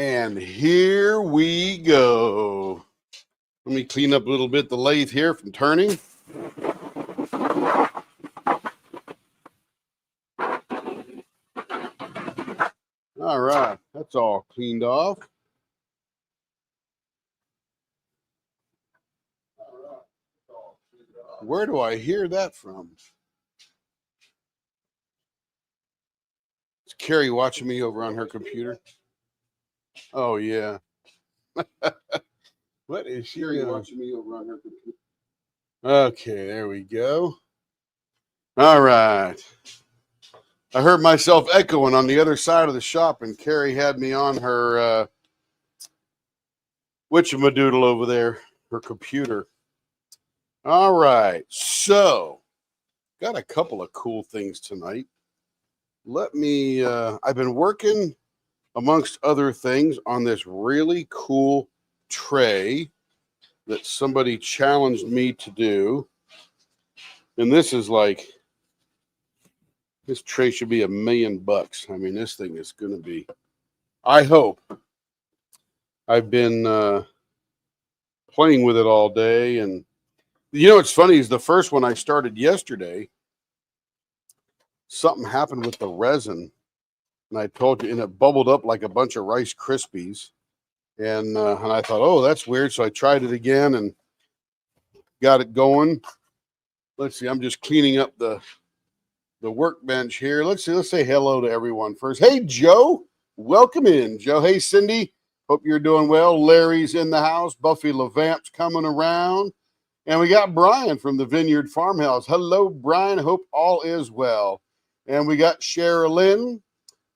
And here we go. Let me clean up a little bit the lathe here from turning. All right, that's all cleaned off. Where do I hear that from? Is Carrie watching me over on her computer? Oh, yeah. What is she doing? Watching me over on her computer. Okay, there we go. All right. I heard myself echoing on the other side of the shop, and Carrie had me on her whatchamadoodle over there, her computer. All right, so got a couple of cool things tonight. Let me, I've been working, amongst other things, on this really cool tray that somebody challenged me to do. And this is like, this tray should be $1 million. I mean, this thing is going to be, I hope. I've been playing with it all day. And you know what's funny is the first one I started yesterday, something happened with the resin. And I told you, and it bubbled up like a bunch of Rice Krispies. And I thought, oh, that's weird. So I tried it again and got it going. Let's see, I'm just cleaning up the workbench here. Let's say hello to everyone first. Hey, Joe, welcome in, Joe. Hey, Cindy, hope you're doing well. Larry's in the house. Buffy LeVamp's coming around. And we got Brian from the Vineyard Farmhouse. Hello, Brian. Hope all is well. And we got Sherilyn.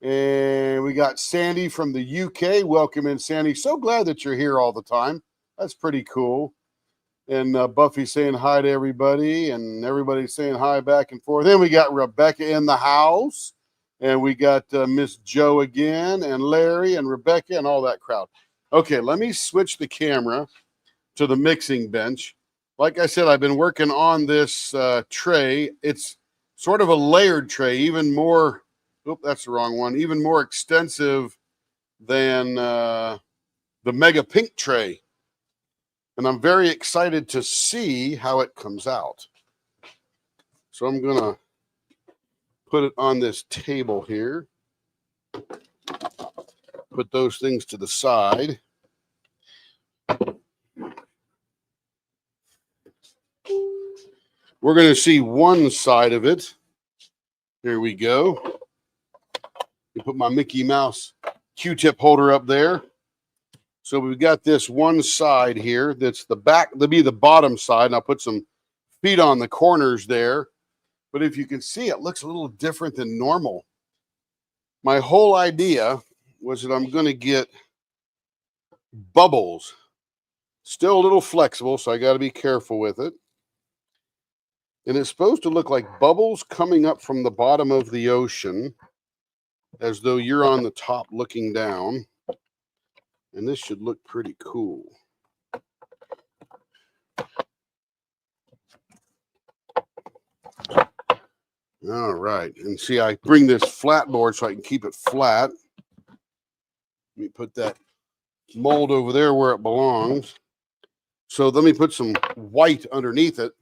And we got Sandy from the UK. Welcome in, Sandy. So glad that you're here all the time. That's pretty cool. And Buffy saying hi to everybody, and everybody's saying hi back and forth. Then we got Rebecca in the house, and we got Miss Joe again, and Larry, and Rebecca, and all that crowd. Okay, let me switch the camera to the mixing bench. Like I said, I've been working on this tray. It's sort of a layered tray, even more, that's the wrong one, even more extensive than the Mega Pink tray. And I'm very excited to see how it comes out. So I'm going to put it on this table here. Put those things to the side. We're going to see one side of it. Here we go. You put my Mickey Mouse Q-tip holder up there. So we've got this one side here that's the back, that'll be the bottom side, and I'll put some feet on the corners there. But if you can see, it looks a little different than normal. My whole idea was that I'm going to get bubbles. Still a little flexible, so I got to be careful with it. And it's supposed to look like bubbles coming up from the bottom of the ocean, as though you're on the top looking down. And this should look pretty cool. All right. And see, I bring this flat board so I can keep it flat. Let me put that mold over there where it belongs. So let me put some white underneath it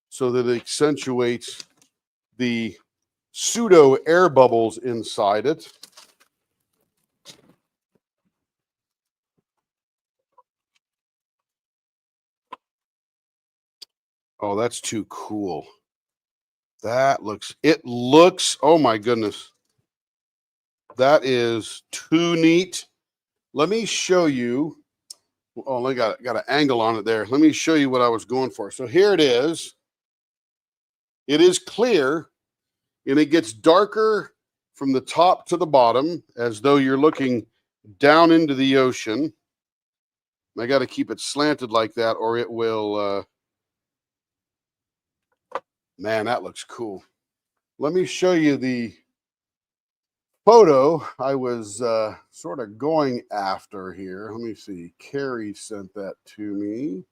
so that it accentuates the pseudo air bubbles inside it. Oh, that's too cool. That looks, oh my goodness. That is too neat. Let me show you. Oh, I got an angle on it there. Let me show you what I was going for. So here it is. It is clear, and it gets darker from the top to the bottom, as though you're looking down into the ocean. I got to keep it slanted like that, or it will, man, that looks cool. Let me show you the photo I was sort of going after here. Let me see. Carrie sent that to me.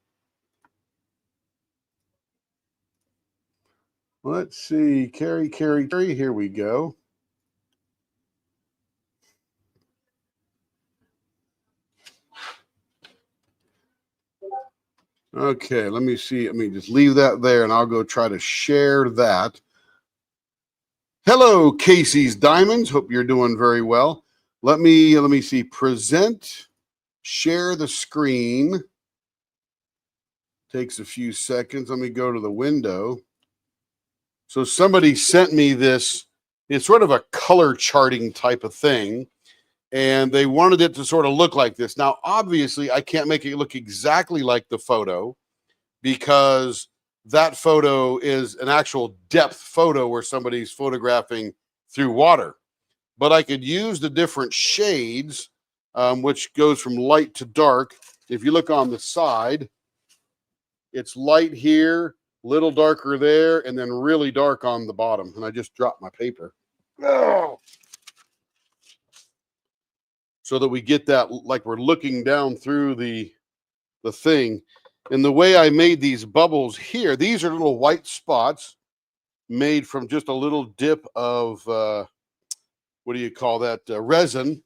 Let's see. Carrie, here we go. Okay, let me see. Let me just leave that there and I'll go try to share that. Hello, Casey's Diamonds. Hope you're doing very well. Let me see. Present, share the screen. Takes a few seconds. Let me go to the window. So somebody sent me this. It's sort of a color charting type of thing. And they wanted it to sort of look like this. Now, obviously, I can't make it look exactly like the photo because that photo is an actual depth photo where somebody's photographing through water. But I could use the different shades, which goes from light to dark. If you look on the side, it's light here, little darker there, and then really dark on the bottom. And I just dropped my paper. Oh! So that we get that like we're looking down through the thing. And the way I made these bubbles here, these are little white spots made from just a little dip of, what do you call that, resin.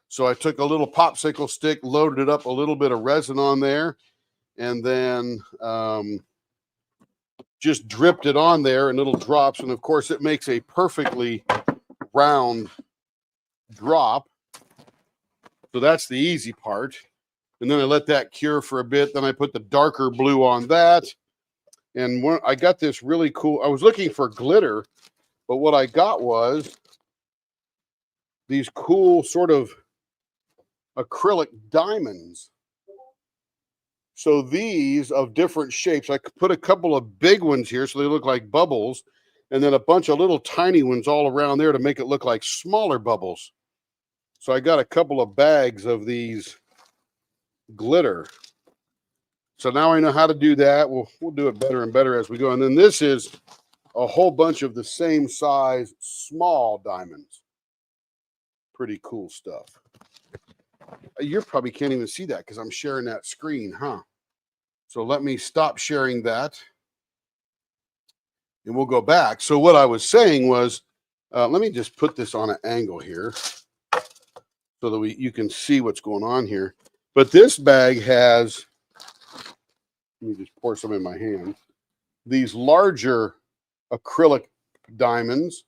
So I took a little popsicle stick, loaded it up, a little bit of resin on there, and then just dripped it on there in little drops. And of course, it makes a perfectly round drop. So that's the easy part. And then I let that cure for a bit. Then I put the darker blue on that. And I got this really cool, I was looking for glitter, but what I got was these cool sort of acrylic diamonds. So these of different shapes, I could put a couple of big ones here so they look like bubbles, and then a bunch of little tiny ones all around there to make it look like smaller bubbles. So I got a couple of bags of these glitter. So now I know how to do that. We'll do it better and better as we go. And then this is a whole bunch of the same size small diamonds. Pretty cool stuff. You probably can't even see that because I'm sharing that screen, huh? So let me stop sharing that. And we'll go back. So what I was saying was, let me just put this on an angle here so that you can see what's going on here. But this bag has, let me just pour some in my hand, these larger acrylic diamonds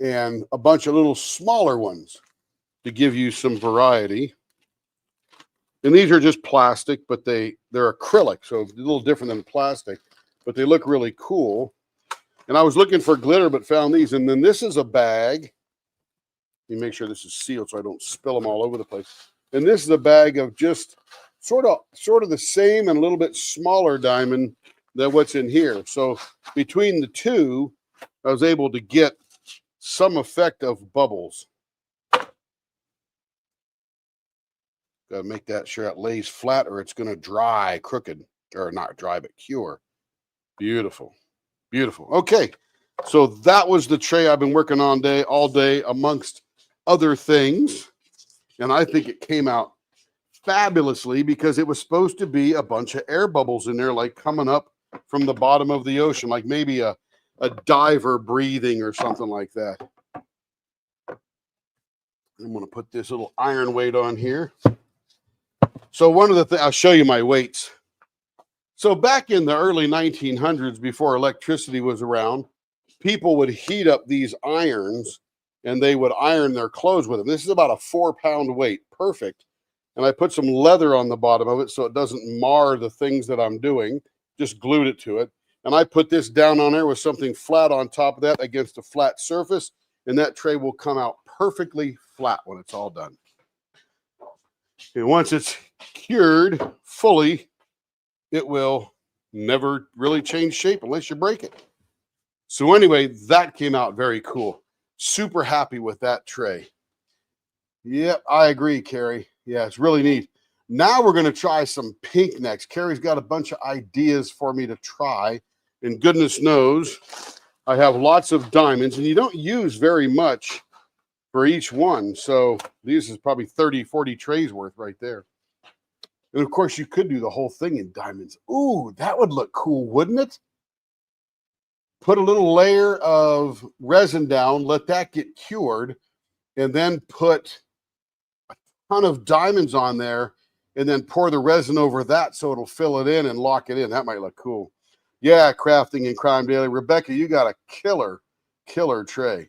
and a bunch of little smaller ones to give you some variety. And these are just plastic, but they're acrylic, so a little different than plastic, but they look really cool. And I was looking for glitter, but found these. And then this is a bag. Let me make sure this is sealed so I don't spill them all over the place. And this is a bag of just sort of the same and a little bit smaller diamond than what's in here. So between the two, I was able to get some effect of bubbles. Got to make that sure it lays flat or it's going to dry crooked, or not dry, but cure. Beautiful. Beautiful. Okay. So that was the tray I've been working on all day amongst other things. And I think it came out fabulously because it was supposed to be a bunch of air bubbles in there, like coming up from the bottom of the ocean, like maybe a diver breathing or something like that. I'm going to put this little iron weight on here. So one of the things, I'll show you my weights. So back in the early 1900s, before electricity was around, people would heat up these irons and they would iron their clothes with them. This is about a 4-pound weight, perfect. And I put some leather on the bottom of it so it doesn't mar the things that I'm doing, just glued it to it. And I put this down on there with something flat on top of that against a flat surface, and that tray will come out perfectly flat when it's all done. And once it's cured fully, it will never really change shape unless you break it. So anyway, that came out very cool. Super happy with that tray. Yep, I agree, Carrie. Yeah, it's really neat. Now we're going to try some pink next. Carrie's got a bunch of ideas for me to try. And goodness knows, I have lots of diamonds. And you don't use very much for each one. So this is probably 30, 40 trays worth right there. And of course, you could do the whole thing in diamonds. Ooh, that would look cool, wouldn't it? Put a little layer of resin down, let that get cured, and then put a ton of diamonds on there and then pour the resin over that so it'll fill it in and lock it in. That might look cool. Yeah, Crafting and Crime Daily. Rebecca, you got a killer tray.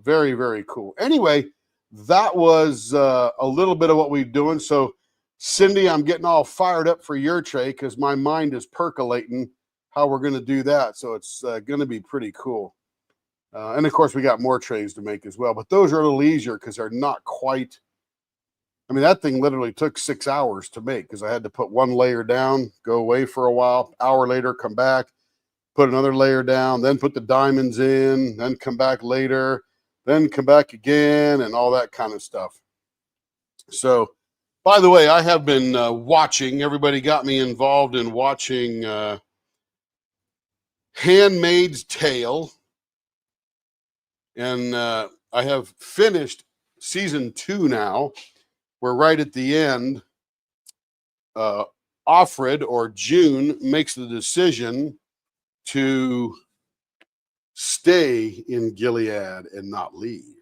Very, very cool. Anyway, that was a little bit of what we're doing. So, Cindy, I'm getting all fired up for your tray because my mind is percolating how we're going to do that. So it's going to be pretty cool. And, of course, we got more trays to make as well. But those are a little easier because they're not quite – I mean, that thing literally took 6 hours to make because I had to put one layer down, go away for a while, hour later, come back, put another layer down, then put the diamonds in, then come back later, then come back again, and all that kind of stuff. So, by the way, I have been watching. Everybody got me involved in watching Handmaid's Tale. And I have finished season 2 now. We're right at the end. Offred, or June, makes the decision to stay in Gilead and not leave.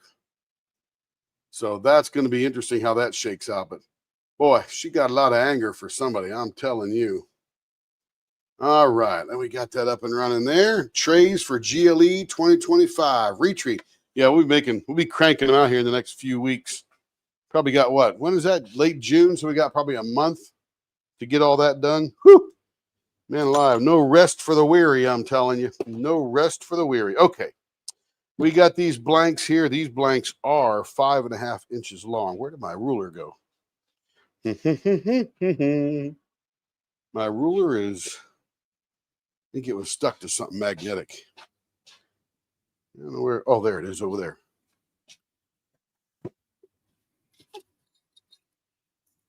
So that's going to be interesting how that shakes out. But boy, she got a lot of anger for somebody, I'm telling you. All right, and we got that up and running there. Trays for GLE 2025 retreat. Yeah, we'll be cranking them out here in the next few weeks. Probably got what? When is that? Late June, so we got probably a month to get all that done. Whew. Man alive, no rest for the weary, I'm telling you. No rest for the weary. Okay, we got these blanks here. These blanks are 5.5 inches long. Where did my ruler go? My ruler is, I think it was stuck to something magnetic. I don't know where. Oh, there it is over there.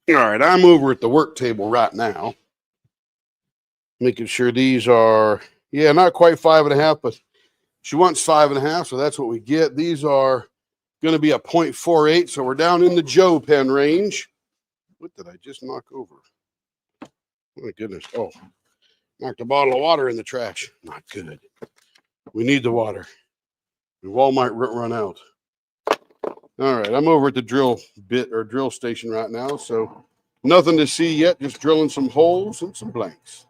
All right, I'm over at the work table right now, making sure these are, yeah, not quite 5.5, but she wants 5.5, so that's what we get. These are going to be a 0.48, so we're down in the Joe pen range. What did I just knock over? My goodness. Oh, knocked a bottle of water in the trash. Not good. We need the water. The wall might run out. All right, I'm over at the drill station right now, so nothing to see yet, just drilling some holes and some blanks.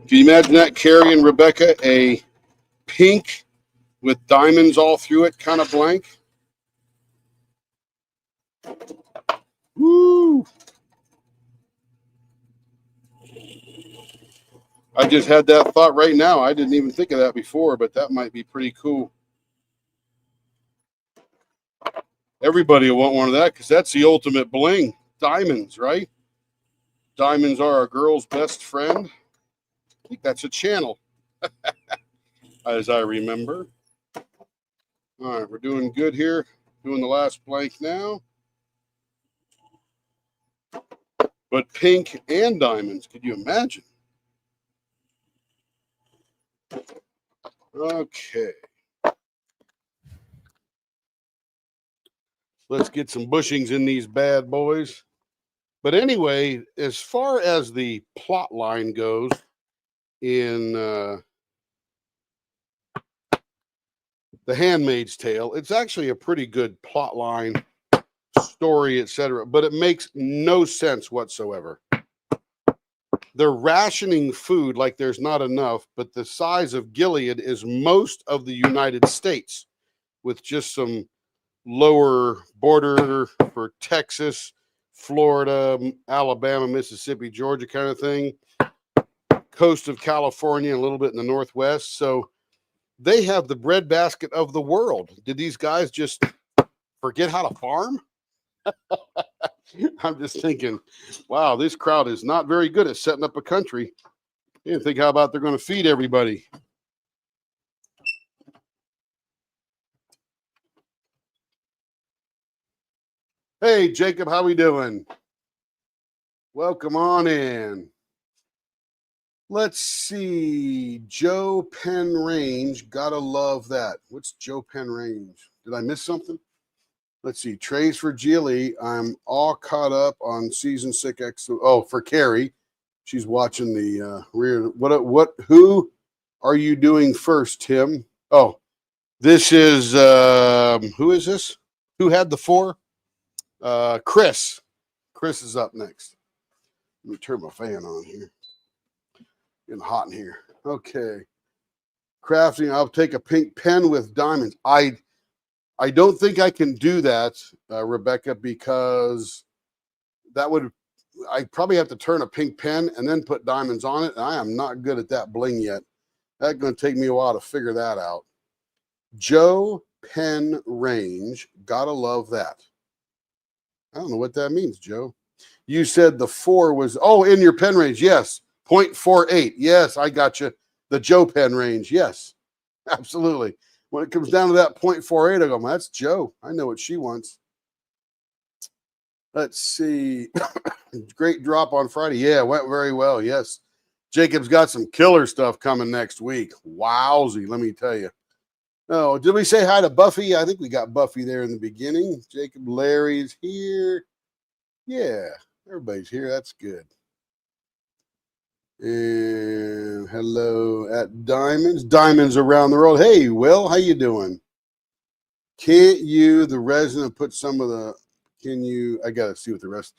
Can you imagine that, Carrie and Rebecca, a pink with diamonds all through it kind of blank? Woo! I just had that thought right now. I didn't even think of that before, but that might be pretty cool. Everybody will want one of that because that's the ultimate bling. Diamonds, right? Diamonds are a girl's best friend. I think that's a channel, as I remember. All right, we're doing good here. Doing the last blank now. But pink and diamonds, could you imagine? Okay. Let's get some bushings in these bad boys. But anyway, as far as the plot line goes in The Handmaid's Tale, it's actually a pretty good plot line, story, etc., but it makes no sense whatsoever. They're rationing food like there's not enough, but the size of Gilead is most of the United States, with just some lower border for Texas, Florida, Alabama, Mississippi, Georgia kind of thing, coast of California, a little bit in the Northwest. So they have the breadbasket of the world. Did these guys just forget how to farm? I'm just thinking, wow, this crowd is not very good at setting up a country. You think, how about they're going to feed everybody? Hey, Jacob, how we doing? Welcome on in. Let's see. Joe Penn Range. Gotta love that. What's Joe Penn Range? Did I miss something? Let's see. Trays for GLE. I'm all caught up on season 6. Oh, for Carrie. She's watching the rear. Who? are you doing first, Tim? Oh, this is, who is this? Who had the 4? Chris. Chris is up next. Let me turn my fan on here. Getting hot in here. Okay. Crafting, I'll take a pink pen with diamonds. I don't think I can do that, Rebecca, because I probably have to turn a pink pen and then put diamonds on it. And I am not good at that bling yet. That's going to take me a while to figure that out. Joe Pen Range. Gotta love that. I don't know what that means, Joe. You said the 4 was, in your pen range. Yes. 0.48. Yes, I got you. The Joe Pen Range. Yes, absolutely. When it comes down to that 0.48, I go, that's Joe. I know what she wants. Let's see. Great drop on Friday. Yeah, went very well. Yes. Jacob's got some killer stuff coming next week. Wowzy, let me tell you. Oh, did we say hi to Buffy? I think we got Buffy there in the beginning. Jacob, Larry's here. Yeah, everybody's here. That's good. And hello at Diamonds around the world. Hey, Will, how you doing? Can't you, the resident, put some of the, I got to see what the rest,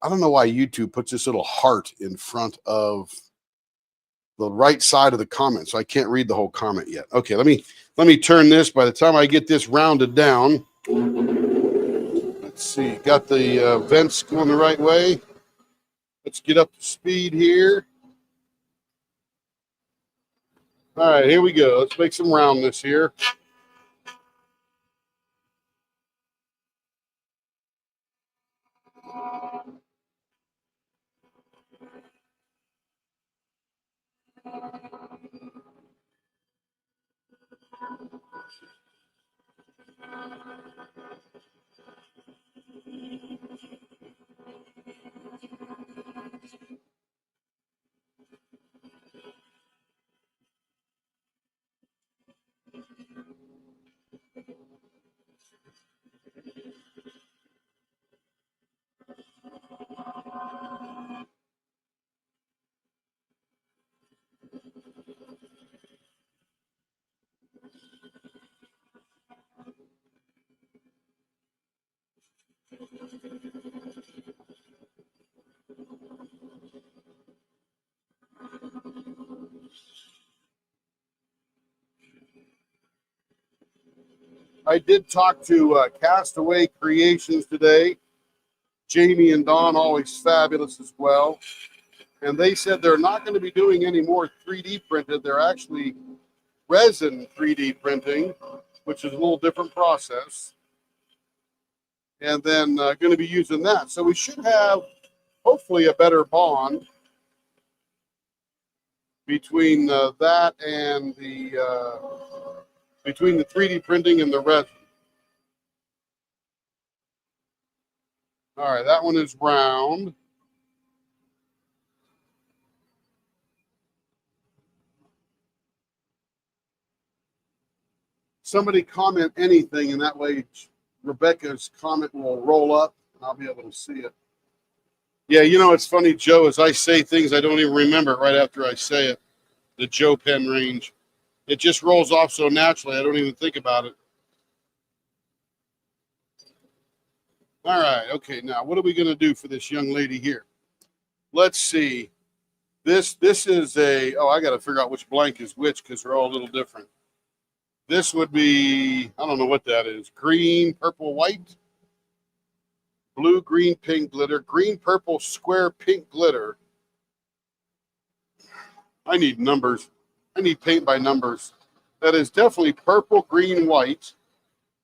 I don't know why YouTube puts this little heart in front of the right side of the comment, so I can't read the whole comment yet. Okay, let me turn this. By the time I get this rounded down, let's see, got the vents going the right way. Let's get up to speed here. All right, here we go. Let's make some roundness here. I did talk to Castaway Creations today. Jamie and Don, always fabulous as well. And they said they're not going to be doing any more 3D printed. They're actually resin 3D printing, which is a little different process. And then going to be using that. So we should have, hopefully, a better bond between that and between the 3D printing and the resin. All right, that one is round. Somebody comment anything, and that way Rebecca's comment will roll up, and I'll be able to see it. Yeah, it's funny, Joe, as I say things, I don't even remember it right after I say it. The Joe Pen Range. It just rolls off so naturally, I don't even think about it. All right, okay, now what are we going to do for this young lady here? Let's see. This is I got to figure out which blank is which because they're all a little different. This would be, I don't know what that is. Green, purple, white. Blue, green, pink glitter. Green, purple, square, pink glitter. I need numbers. I need paint by numbers. That is definitely purple, green, white,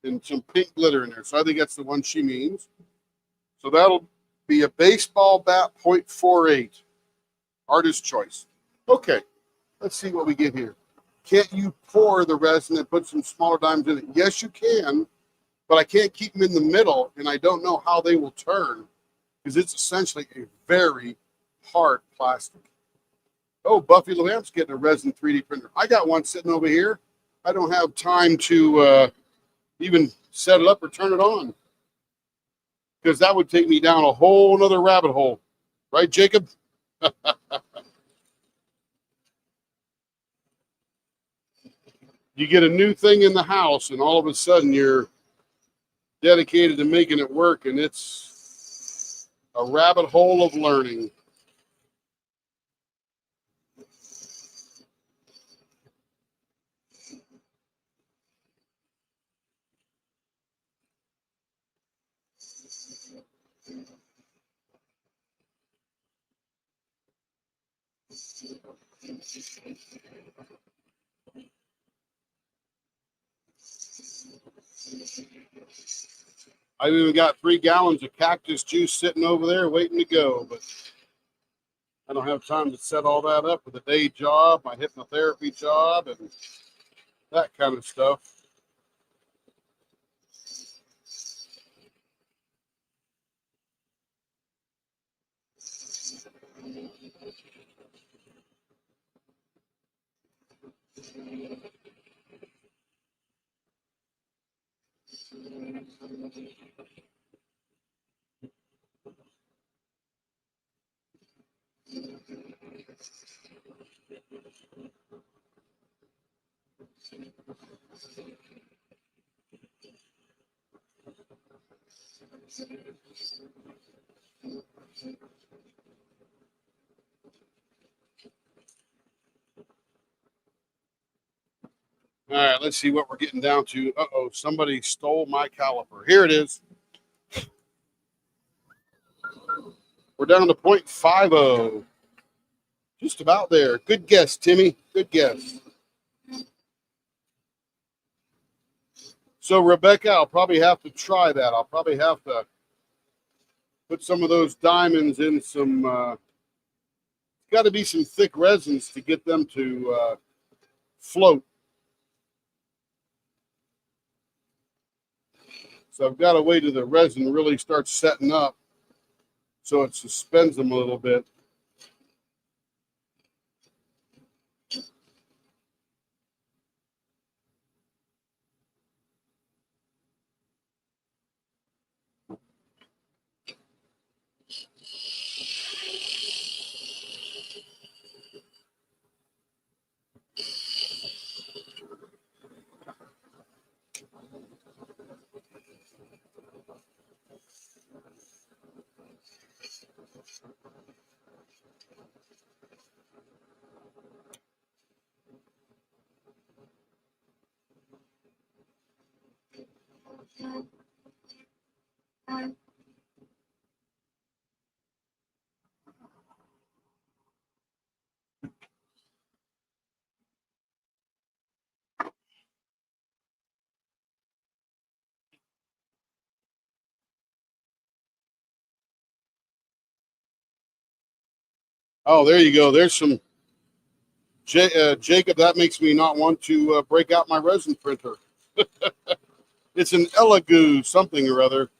and some pink glitter in there. So I think that's the one she means. So that'll be a baseball bat 0.48. Artist choice. Okay, let's see what we get here. Can't you pour the resin and put some smaller diamonds in it? Yes, you can, but I can't keep them in the middle, and I don't know how they will turn because it's essentially a very hard plastic. Oh, Buffy LeVamp's getting a resin 3D printer. I got one sitting over here. I don't have time to even set it up or turn it on because that would take me down a whole nother rabbit hole. Right, Jacob? You get a new thing in the house, and all of a sudden you're dedicated to making it work, and it's a rabbit hole of learning. I've even got 3 gallons of cactus juice sitting over there waiting to go, but I don't have time to set all that up with a day job, my hypnotherapy job, and that kind of stuff. All right, let's see what we're getting down to. Uh-oh, somebody stole my caliper. Here it is. We're down to 0.50. Just about there. Good guess, Timmy. Good guess. So, Rebecca, I'll probably have to try that. I'll probably have to put some of those diamonds in some, got to be some thick resins to get them to float. So I've got to wait till the resin really starts setting up so it suspends them a little bit. Oh, there you go. There's some Jacob. That makes me not want to break out my resin printer. It's an Elegoo something or other.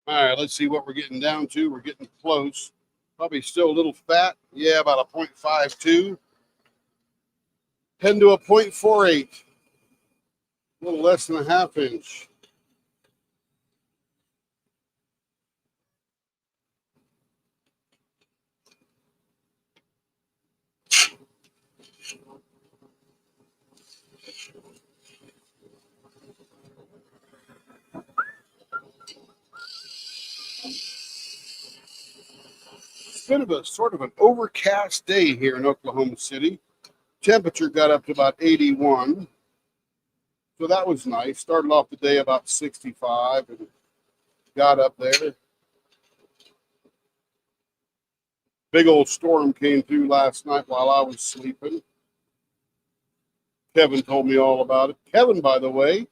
All right, let's see what we're getting down to. We're getting close. Probably still a little fat. Yeah, about a 0.52. Heading to a 0.48. A little less than a half inch. been a sort of an overcast day here in Oklahoma City. Temperature got up to about 81. So that was nice. Started off the day about 65 and got up there. Big old storm came through last night while I was sleeping. Kevin told me all about it. Kevin, by the way,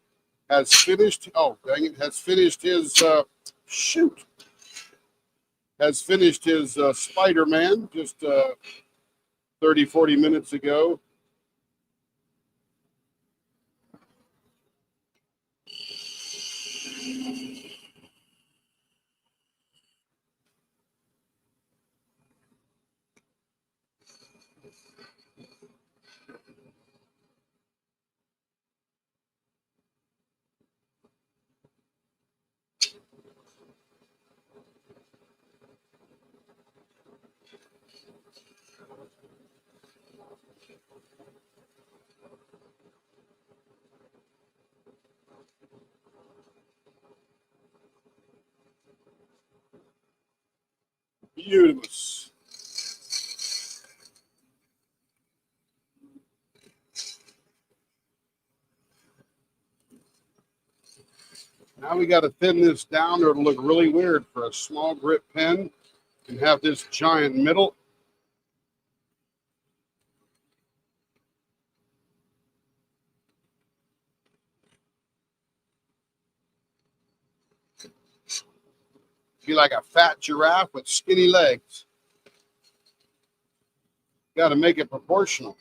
has finished, oh, dang it, has finished his, Spider-Man just 30, 40 minutes ago. Beautiful. Now we got to thin this down or it'll look really weird for a small grip pen and have this giant middle. Be like a fat giraffe with skinny legs. Got to make it proportional.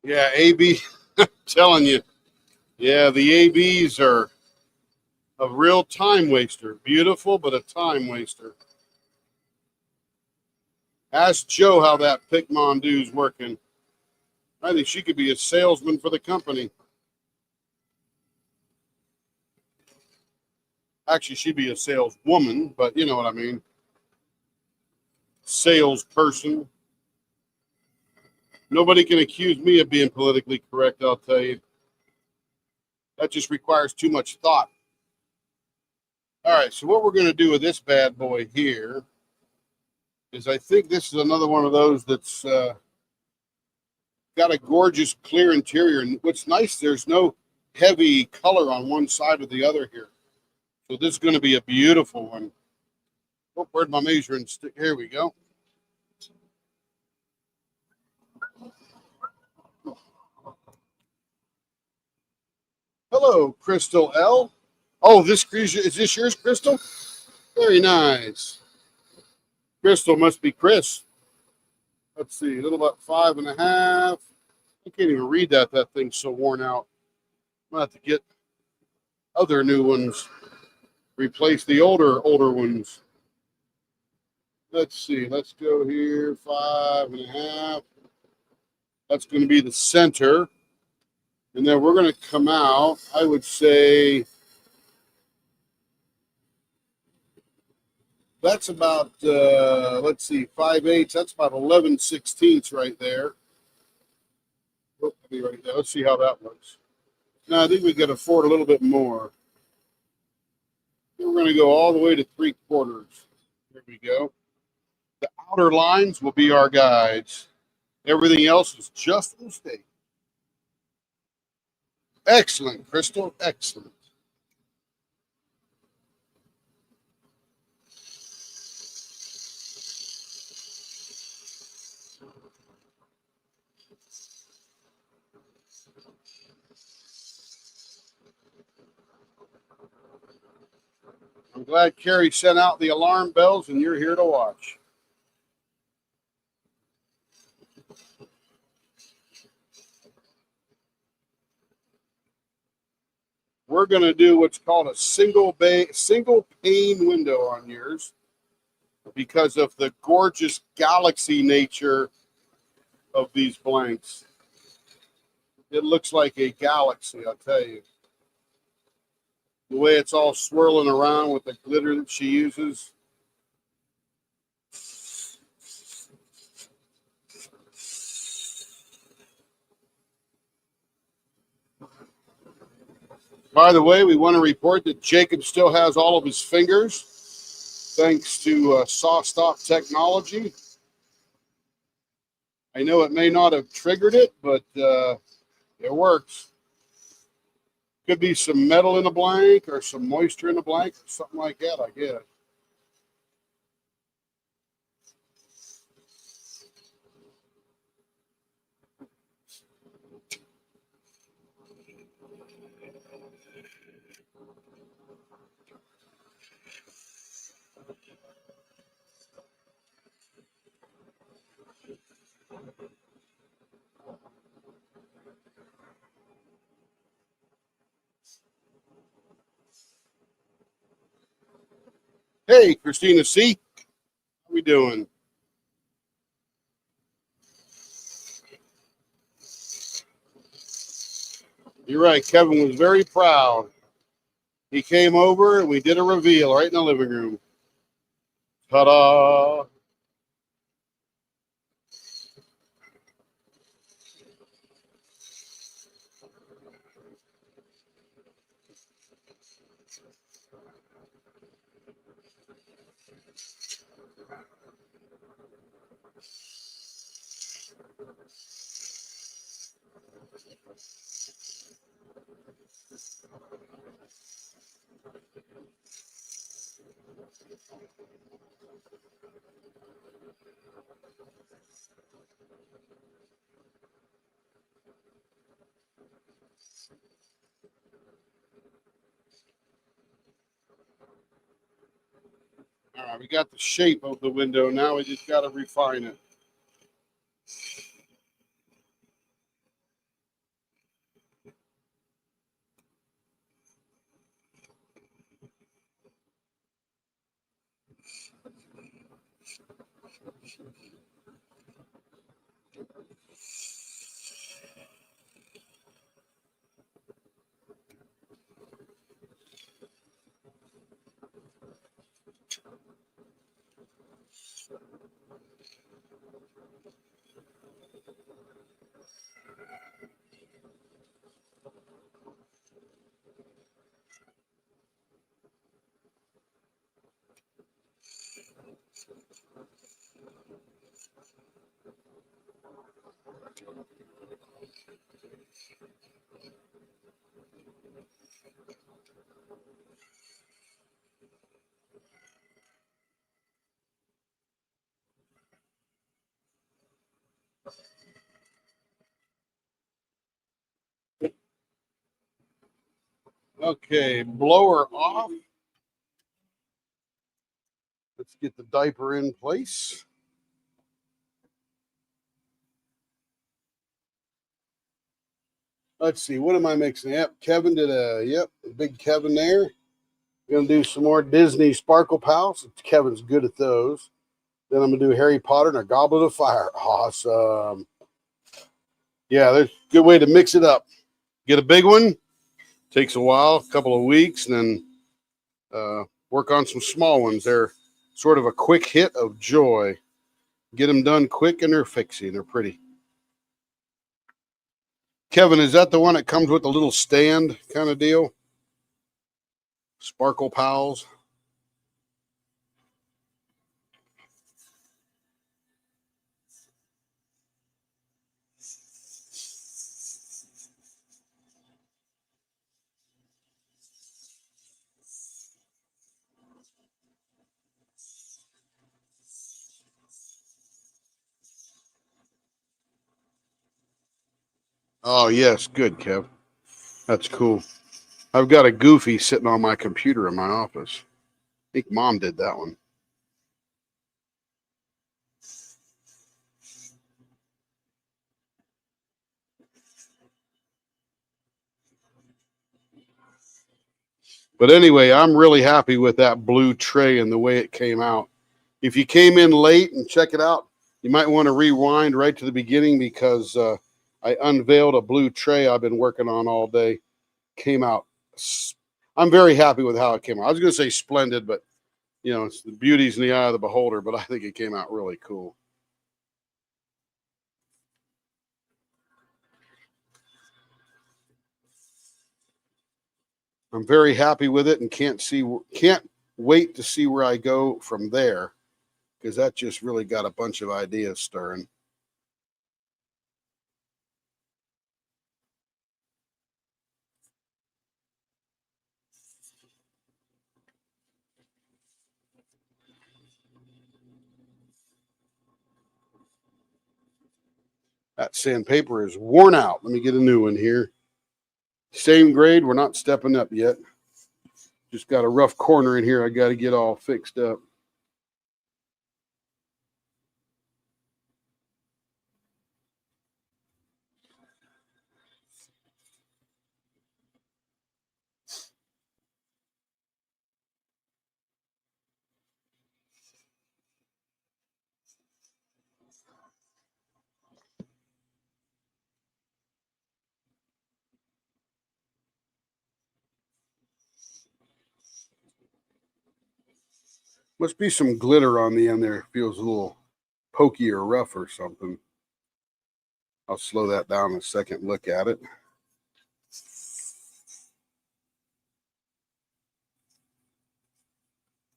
Yeah, AB, telling you. Yeah, the ABs are a real time waster. Beautiful, but a time waster. Ask Joe how that Picmondu's working. I think she could be a salesman for the company. Actually, she'd be a saleswoman, but you know what I mean. Salesperson. Nobody can accuse me of being politically correct, I'll tell you. That just requires too much thought. All right, so what we're going to do with this bad boy here is I think this is another one of those that's got a gorgeous clear interior. And what's nice, there's no heavy color on one side or the other here. So this is going to be a beautiful one. Oh, where'd my measuring stick? Here we go. Hello, Crystal L. Oh, is this yours, Crystal? Very nice. Crystal must be Chris. Let's see, a little about 5.5. I can't even read that. That thing's so worn out. I'm gonna have to get other new ones. Replace the older ones. Let's see. Let's go here. 5.5. That's going to be the center. And then we're going to come out, I would say, that's about, let's see, 5/8. That's about 11/16 right there. Oh, right there. Let's see how that looks. Now, I think we could afford a little bit more. We're going to go all the way to 3/4. Here we go. The outer lines will be our guides. Everything else is just a mistake. Excellent, Crystal. Excellent. I'm glad Carrie sent out the alarm bells and you're here to watch. We're going to do what's called a single pane window on yours because of the gorgeous galaxy nature of these blanks. It looks like a galaxy, I'll tell you. The way it's all swirling around with the glitter that she uses. By the way, we want to report that Jacob still has all of his fingers, thanks to saw-stop technology. I know it may not have triggered it, but it works. Could be some metal in the blank or some moisture in the blank, or something like that, I guess. Hey, Christina C. How we doing? You're right. Kevin was very proud. He came over and we did a reveal right in the living room. Ta-da! All right, we got the shape of the window. Now we just got to refine it. Okay, blower off. Let's get the diaper in place. Let's see, what am I mixing? Yep, Kevin did big Kevin there. Gonna do some more Disney Sparkle Pals. Kevin's good at those. Then I'm gonna do Harry Potter and a Goblet of Fire. Awesome. Yeah, there's a good way to mix it up. Get a big one. Takes a while, a couple of weeks, and then work on some small ones. They're sort of a quick hit of joy. Get them done quick and they're fixy. They're pretty. Kevin, is that the one that comes with a little stand kind of deal? Sparkle Pals. Oh, yes. Good, Kev. That's cool. I've got a Goofy sitting on my computer in my office. I think Mom did that one. But anyway, I'm really happy with that blue tray and the way it came out. If you came in late and check it out, you might want to rewind right to the beginning because I unveiled a blue tray I've been working on all day. Came out. I'm very happy with how it came out. I was going to say splendid, but it's the beauty's in the eye of the beholder. But I think it came out really cool. I'm very happy with it, and can't wait to see where I go from there, because that just really got a bunch of ideas stirring. That sandpaper is worn out. Let me get a new one here. Same grade. We're not stepping up yet. Just got a rough corner in here I got to get all fixed up. Must be some glitter on the end there. It feels a little pokey or rough or something. I'll slow that down a second, look at it.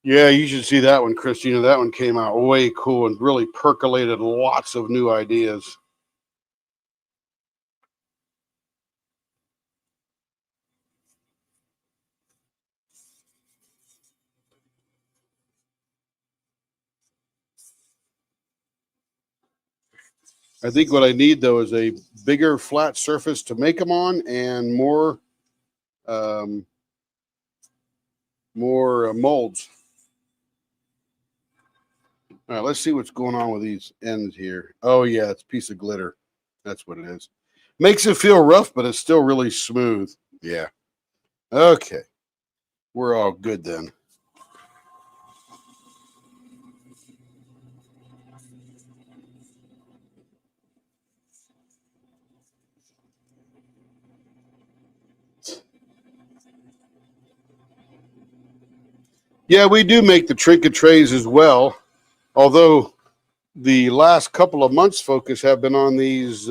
Yeah, you should see that one, Christina. That one came out way cool and really percolated lots of new ideas. I think what I need, though, is a bigger flat surface to make them on, and um, more molds. All right, let's see what's going on with these ends here. Oh, yeah, it's a piece of glitter. That's what it is. Makes it feel rough, but it's still really smooth. Yeah. Okay. We're all good then. Yeah, we do make the trinket trays as well, although the last couple of months' focus have been on these,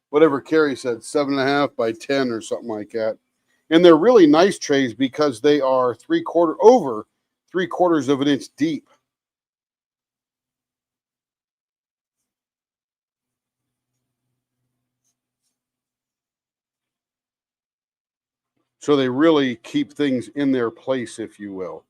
whatever Carrie said, 7.5 by 10 or something like that. And they're really nice trays because they are over 3/4 of an inch deep. So they really keep things in their place, if you will.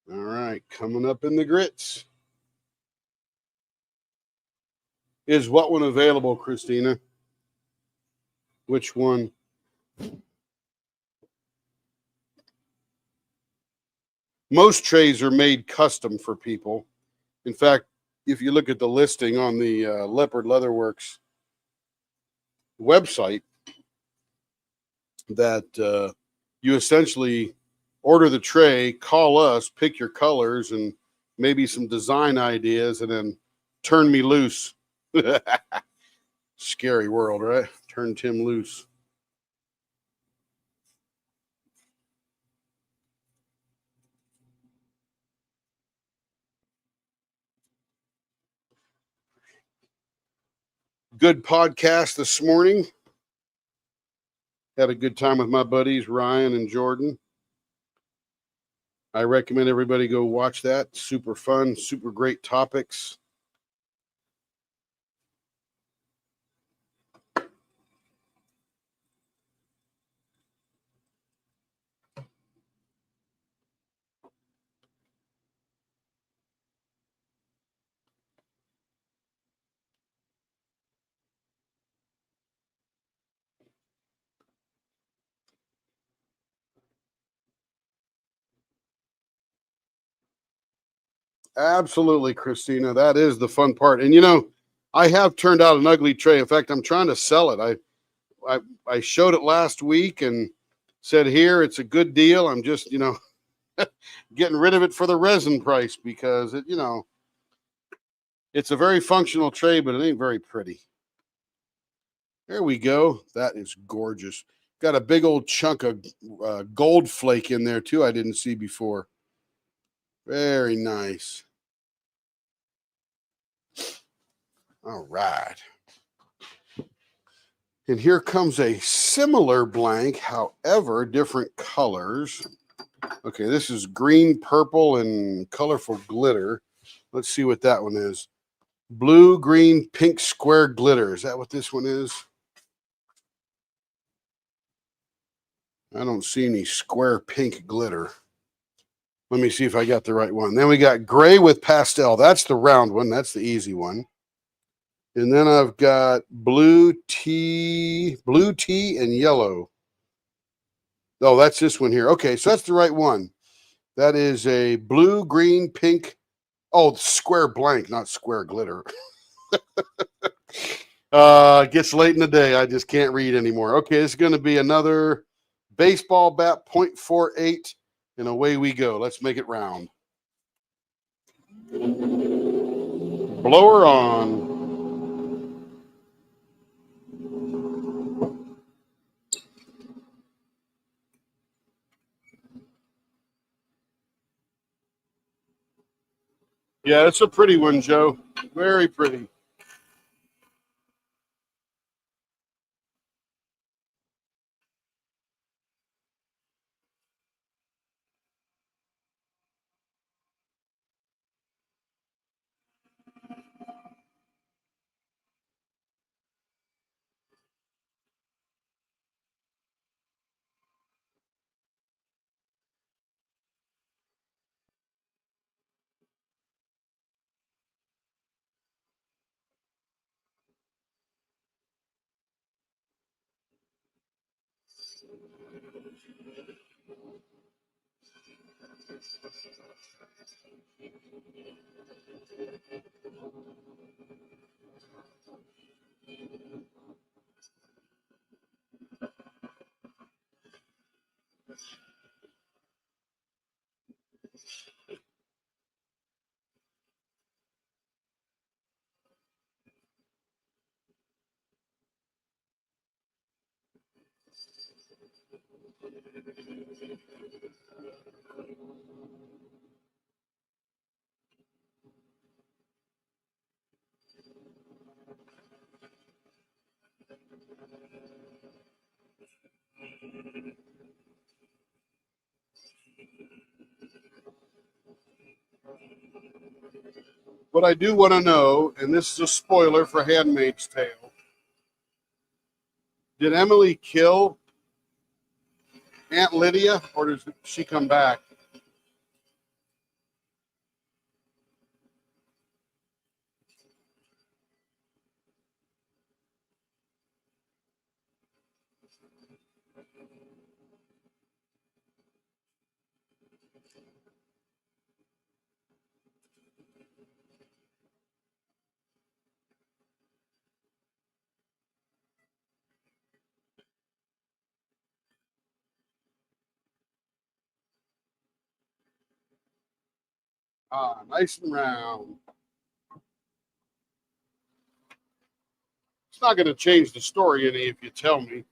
All right, coming up in the grits. Is what one available, Christina? Which one? Most trays are made custom for people. In fact, if you look at the listing on the Leopard Leatherworks website, that you essentially order the tray, call us, pick your colors and maybe some design ideas, and then turn me loose. Scary world, right? Turn Tim loose. Good podcast this morning. Had a good time with my buddies, Ryan and Jordan. I recommend everybody go watch that. Super fun, super great topics. Absolutely, Christina. That is the fun part. And you know, I have turned out an ugly tray. In fact, I'm trying to sell it. I showed it last week and said, here, it's a good deal. I'm just, you know, getting rid of it for the resin price because it, you know, it's a very functional tray, but it ain't very pretty. There we go. That is gorgeous. Got a big old chunk of gold flake in there too. I didn't see before. Very nice. All right. And here comes a similar blank, however, different colors. Okay, this is green, purple, and colorful glitter. Let's see what that one is. Blue, green, pink square glitter. Is that what this one is? I don't see any square pink glitter. Let me see if I got the right one. Then we got gray with pastel. That's the round one. That's the easy one. And then I've got blue tea, and yellow. Oh, that's this one here. Okay, so that's the right one. That is a blue, green, pink. Oh, square blank, not square glitter. It gets late in the day. I just can't read anymore. Okay, this is going to be another baseball bat, 0.48, and away we go. Let's make it round. Blower on. Yeah, it's a pretty one, Joe. Very pretty. What I do want to know, and this is a spoiler for Handmaid's Tale, did Emily kill Aunt Lydia, or does she come back? Ah, nice and round. It's not going to change the story any if you tell me.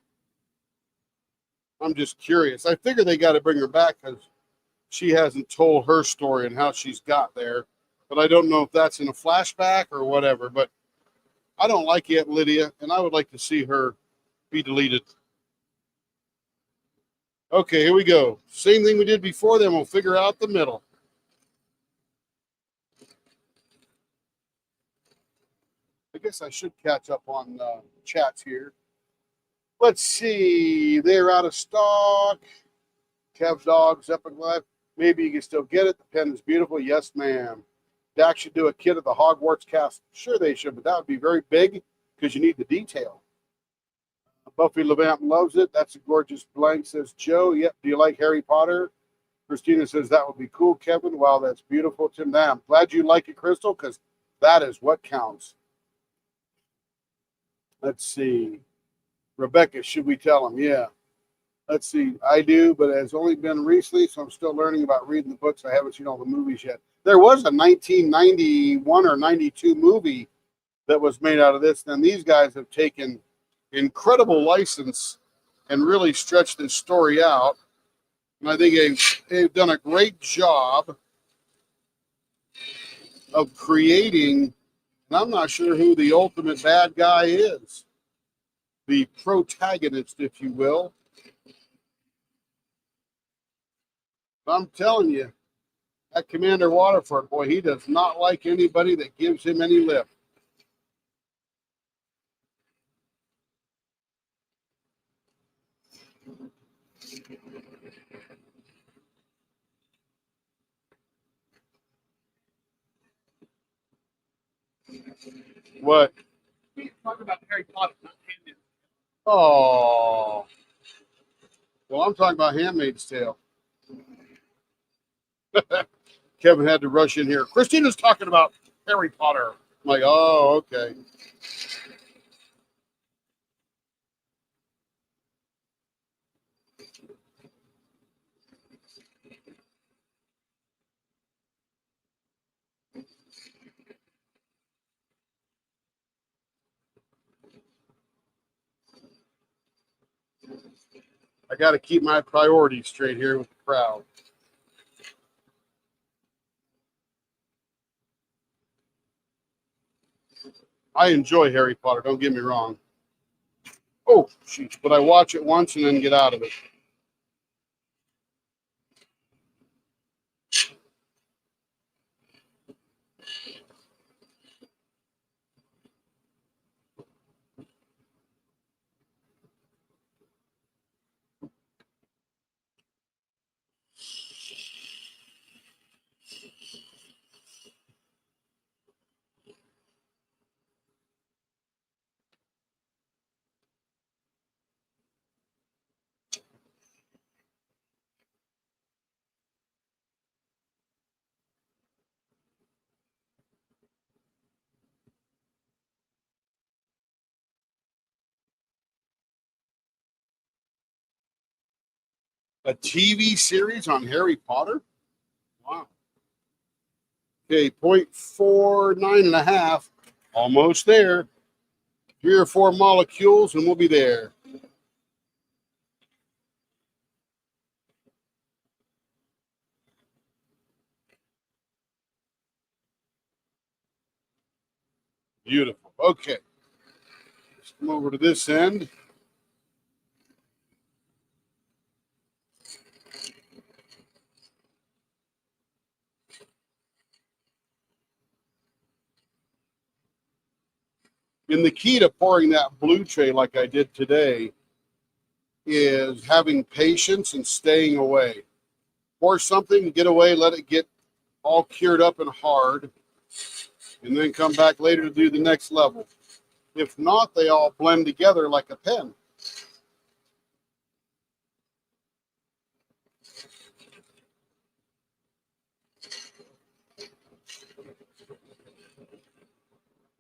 I'm just curious. I figure they got to bring her back because she hasn't told her story and how she's got there. But I don't know if that's in a flashback or whatever. But I don't like Aunt Lydia, and I would like to see her be deleted. Okay, here we go. Same thing we did before, then we'll figure out the middle. I guess I should catch up on chats here. Let's see. They're out of stock. Kev's Dogs, Epic Life. Maybe you can still get it. The pen is beautiful. Yes, ma'am. Dak should do a kit of the Hogwarts cast. Sure, they should, but that would be very big because you need the detail. Buffy Levant loves it. That's a gorgeous blank, says Joe. Yep. Do you like Harry Potter? Christina says that would be cool, Kevin. Wow, that's beautiful, Tim. Now, I'm glad you like it, Crystal, because that is what counts. Let's see. Rebecca, should we tell him? Yeah. Let's see. I do, but it's only been recently, so I'm still learning about reading the books. I haven't seen all the movies yet. There was a 1991 or 92 movie that was made out of this. And these guys have taken incredible license and really stretched this story out. And I think they've done a great job of creating, and I'm not sure who the ultimate bad guy is, the protagonist, if you will. But I'm telling you, that Commander Waterford, boy, he does not like anybody that gives him any lip. What? Talk about Harry Potter, not Handmaid's. Oh, well, I'm talking about Handmaid's Tale. Kevin had to rush in here. Christina's talking about Harry Potter. I'm like, oh, okay. I got to keep my priorities straight here with the crowd. I enjoy Harry Potter, don't get me wrong. Oh, shoot. But I watch it once and then get out of it. A TV series on Harry Potter? Wow. Okay, 0.49 and a half. Almost there. 3 or 4 molecules and we'll be there. Beautiful. Okay. Let's come over to this end. And the key to pouring that blue tray like I did today is having patience and staying away. Pour something, get away, let it get all cured up and hard, and then come back later to do the next level. If not, they all blend together like a pen.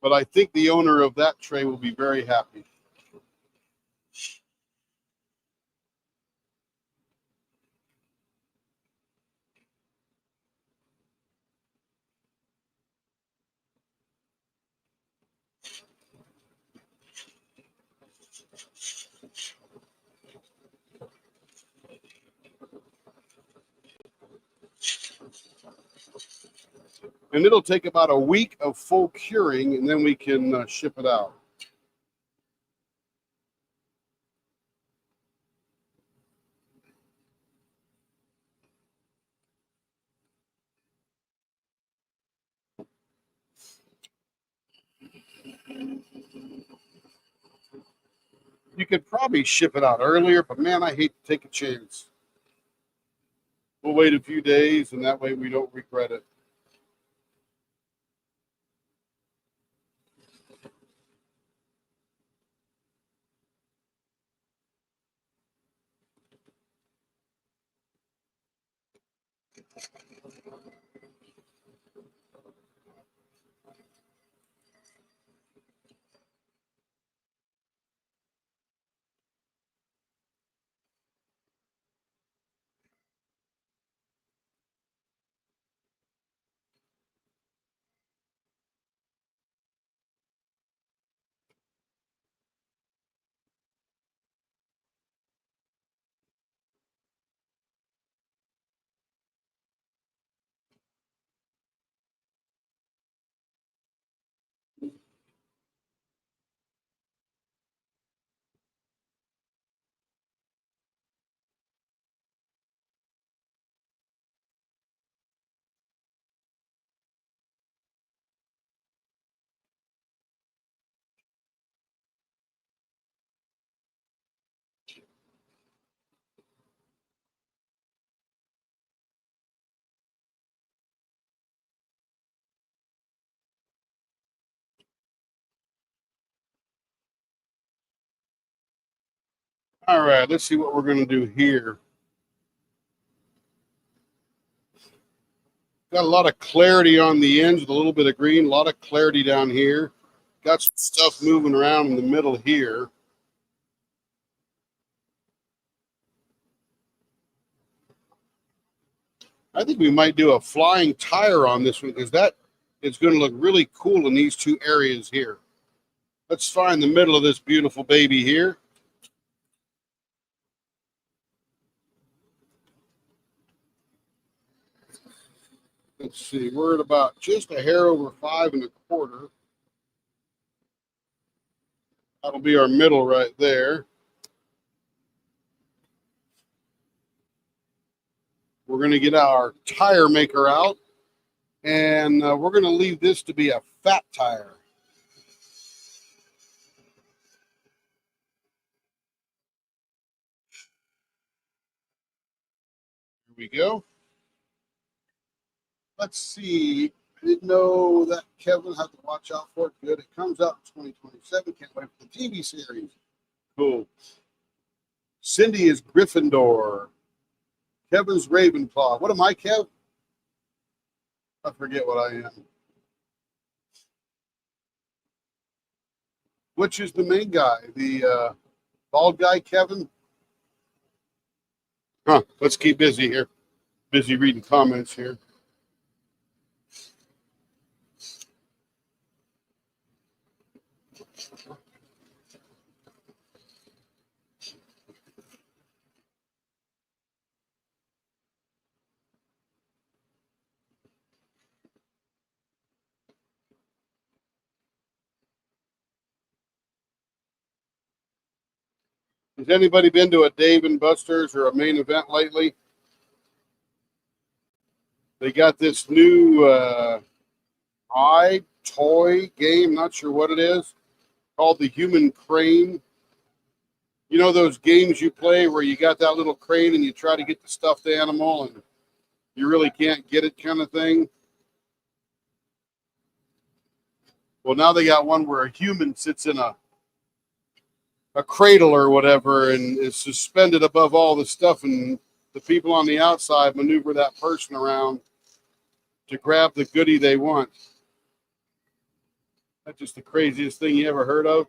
But I think the owner of that tray will be very happy. And it'll take about a week of full curing, and then we can ship it out. You could probably ship it out earlier, but man, I hate to take a chance. We'll wait a few days, and that way we don't regret it. All right, let's see what we're going to do here. Got a lot of clarity on the ends with a little bit of green, a lot of clarity down here. Got some stuff moving around in the middle here. I think we might do a flying tire on this one because that is going to look really cool in these two areas here. Let's find the middle of this beautiful baby here. Let's see, we're at about just a hair over 5.25. That'll be our middle right there. We're going to get our tire maker out, and we're going to leave this to be a fat tire. Here we go. Let's see. I didn't know that Kevin had to watch out for it. Good. It comes out in 2027. Can't wait for the TV series. Cool. Cindy is Gryffindor. Kevin's Ravenclaw. What am I, Kev? I forget what I am. Which is the main guy? The bald guy, Kevin? Huh. Let's keep busy here. Busy reading comments here. Has anybody been to a Dave and Buster's or a Main Event lately? They got this new toy game, not sure what it is, called the Human Crane. You know those games you play where you got that little crane and you try to get the stuffed animal and you really can't get it kind of thing? Well, now they got one where a human sits in a cradle or whatever and is suspended above all the stuff, and the people on the outside maneuver that person around to grab the goodie they want. That's just the craziest thing you ever heard of.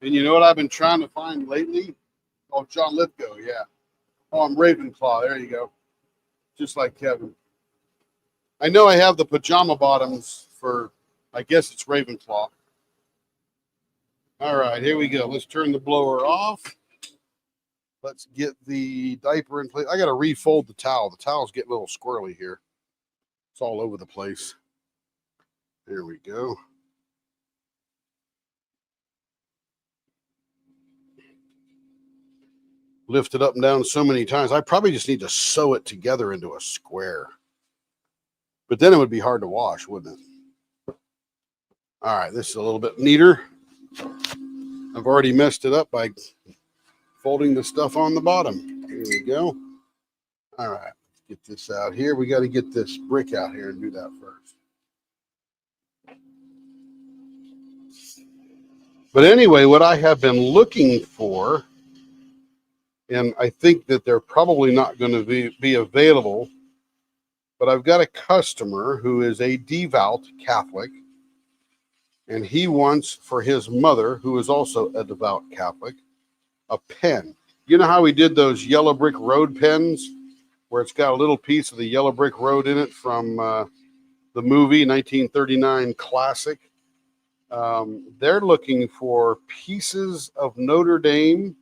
And you know what I've been trying to find lately? Oh, John Lithgow, yeah. Oh, I'm Ravenclaw. There you go. Just like Kevin. I know I have the pajama bottoms for, I guess it's Ravenclaw. All right, here we go. Let's turn the blower off. Let's get the diaper in place. I got to refold the towel. The towel's getting a little squirrely here. It's all over the place. There we go. Lift it up and down so many times. I probably just need to sew it together into a square. But then it would be hard to wash, wouldn't it? All right, this is a little bit neater. I've already messed it up by folding the stuff on the bottom. Here we go. All right, get this out here. We got to get this brick out here and do that first. But anyway, what I have been looking for, and I think that they're probably not going to be available, but I've got a customer who is a devout Catholic, and he wants for his mother, who is also a devout Catholic, a pen. You know how we did those yellow brick road pens, where it's got a little piece of the yellow brick road in it from the movie 1939 classic? They're looking for pieces of Notre Dame.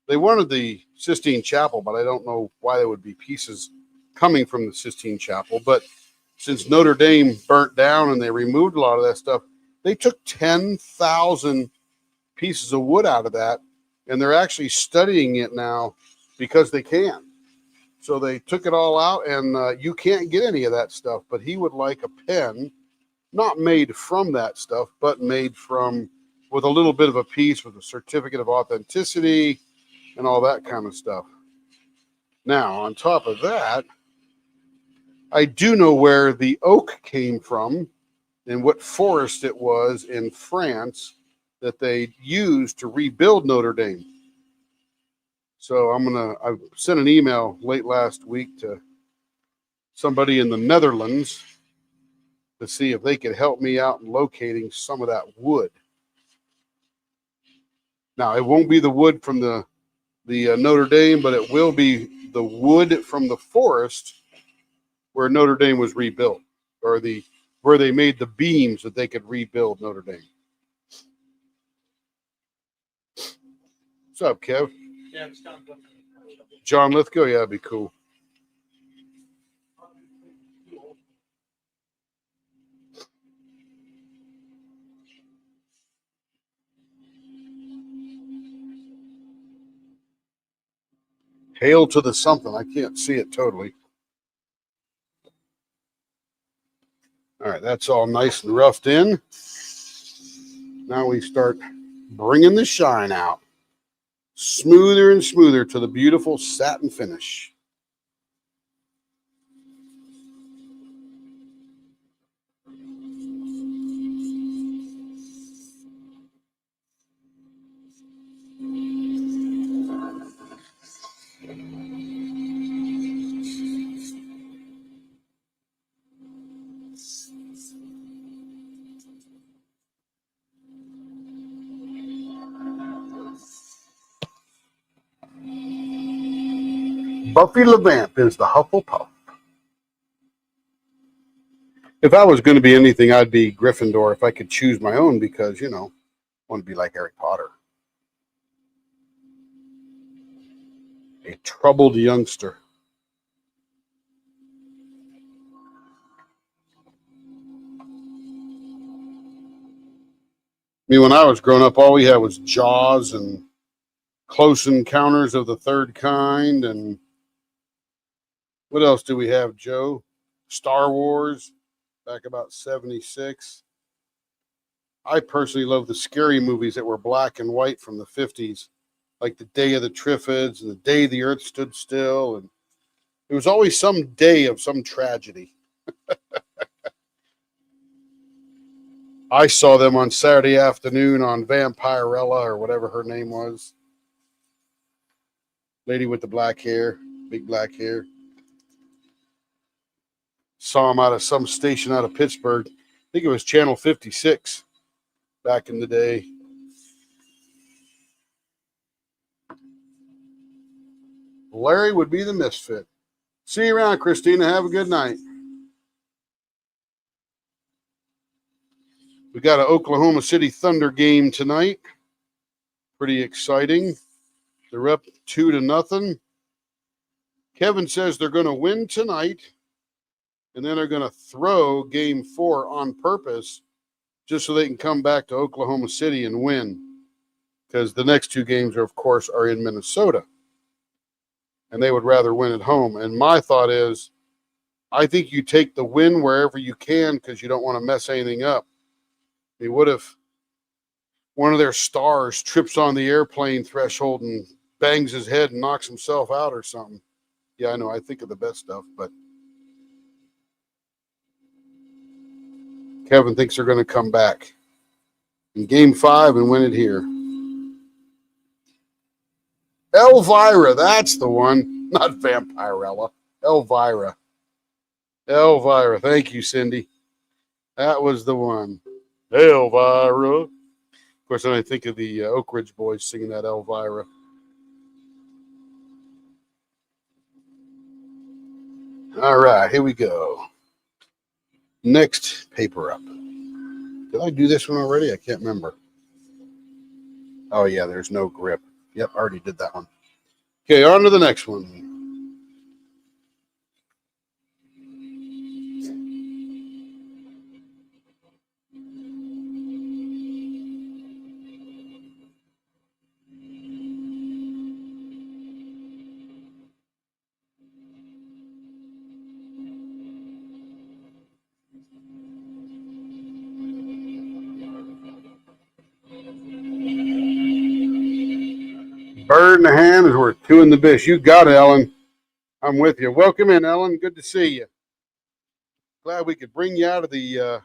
They wanted the Sistine Chapel, but I don't know why there would be pieces coming from the Sistine Chapel. But since Notre Dame burnt down and they removed a lot of that stuff, they took 10,000 pieces of wood out of that, and they're actually studying it now because they can. So they took it all out, and you can't get any of that stuff. But he would like a pen, not made from that stuff, but made from, with a little bit of a piece with a certificate of authenticity and all that kind of stuff. Now, on top of that, I do know where the oak came from and what forest it was in France that they used to rebuild Notre Dame. So I sent an email late last week to somebody in the Netherlands to see if they could help me out in locating some of that wood. Now, it won't be the wood from the Notre Dame, but it will be the wood from the forest where Notre Dame was rebuilt, or where they made the beams that they could rebuild Notre Dame. What's up, Kev? Yeah, it's John Lithgow. John Lithgow? Yeah, that'd be cool. Hail to the something. I can't see it totally. All right, that's all nice and roughed in. Now we start bringing the shine out. Smoother and smoother to the beautiful satin finish. Buffy LeVamp is the Hufflepuff. If I was going to be anything, I'd be Gryffindor if I could choose my own, because, I want to be like Harry Potter. A troubled youngster. I mean, when I was growing up, all we had was Jaws and Close Encounters of the Third Kind, and what else do we have, Joe? Star Wars, back about 76. I personally love the scary movies that were black and white from the 50s, like The Day of the Triffids and The Day the Earth Stood Still. And it was always some day of some tragedy. I saw them on Saturday afternoon on Vampirella, or whatever her name was. Lady with the black hair, big black hair. Saw them out of some station out of Pittsburgh. I think it was Channel 56 back in the day. Larry would be the misfit. See you around, Christina. Have a good night. We got an Oklahoma City Thunder game tonight. Pretty exciting. They're up 2-0. Kevin says they're going to win tonight, and then they're going to throw game 4 on purpose just so they can come back to Oklahoma City and win. Because the next 2 games, of course, are in Minnesota. And they would rather win at home. And my thought is, I think you take the win wherever you can because you don't want to mess anything up. I mean, what if one of their stars trips on the airplane threshold and bangs his head and knocks himself out or something? Yeah, I know. I think of the best stuff, but Kevin thinks they're going to come back in game 5 and win it here. Elvira, that's the one. Not Vampirella. Elvira. Elvira. Thank you, Cindy. That was the one. Elvira. Of course, then I think of the Oak Ridge Boys singing that Elvira. All right, here we go. Next paper up. Did I do this one already? I can't remember. Oh, yeah, there's no grip. Yep, already did that one. Okay, on to the next one. Bird in the hand is worth 2 in the bush. You got it, Ellen. I'm with you. Welcome in, Ellen. Good to see you. Glad we could bring you out of the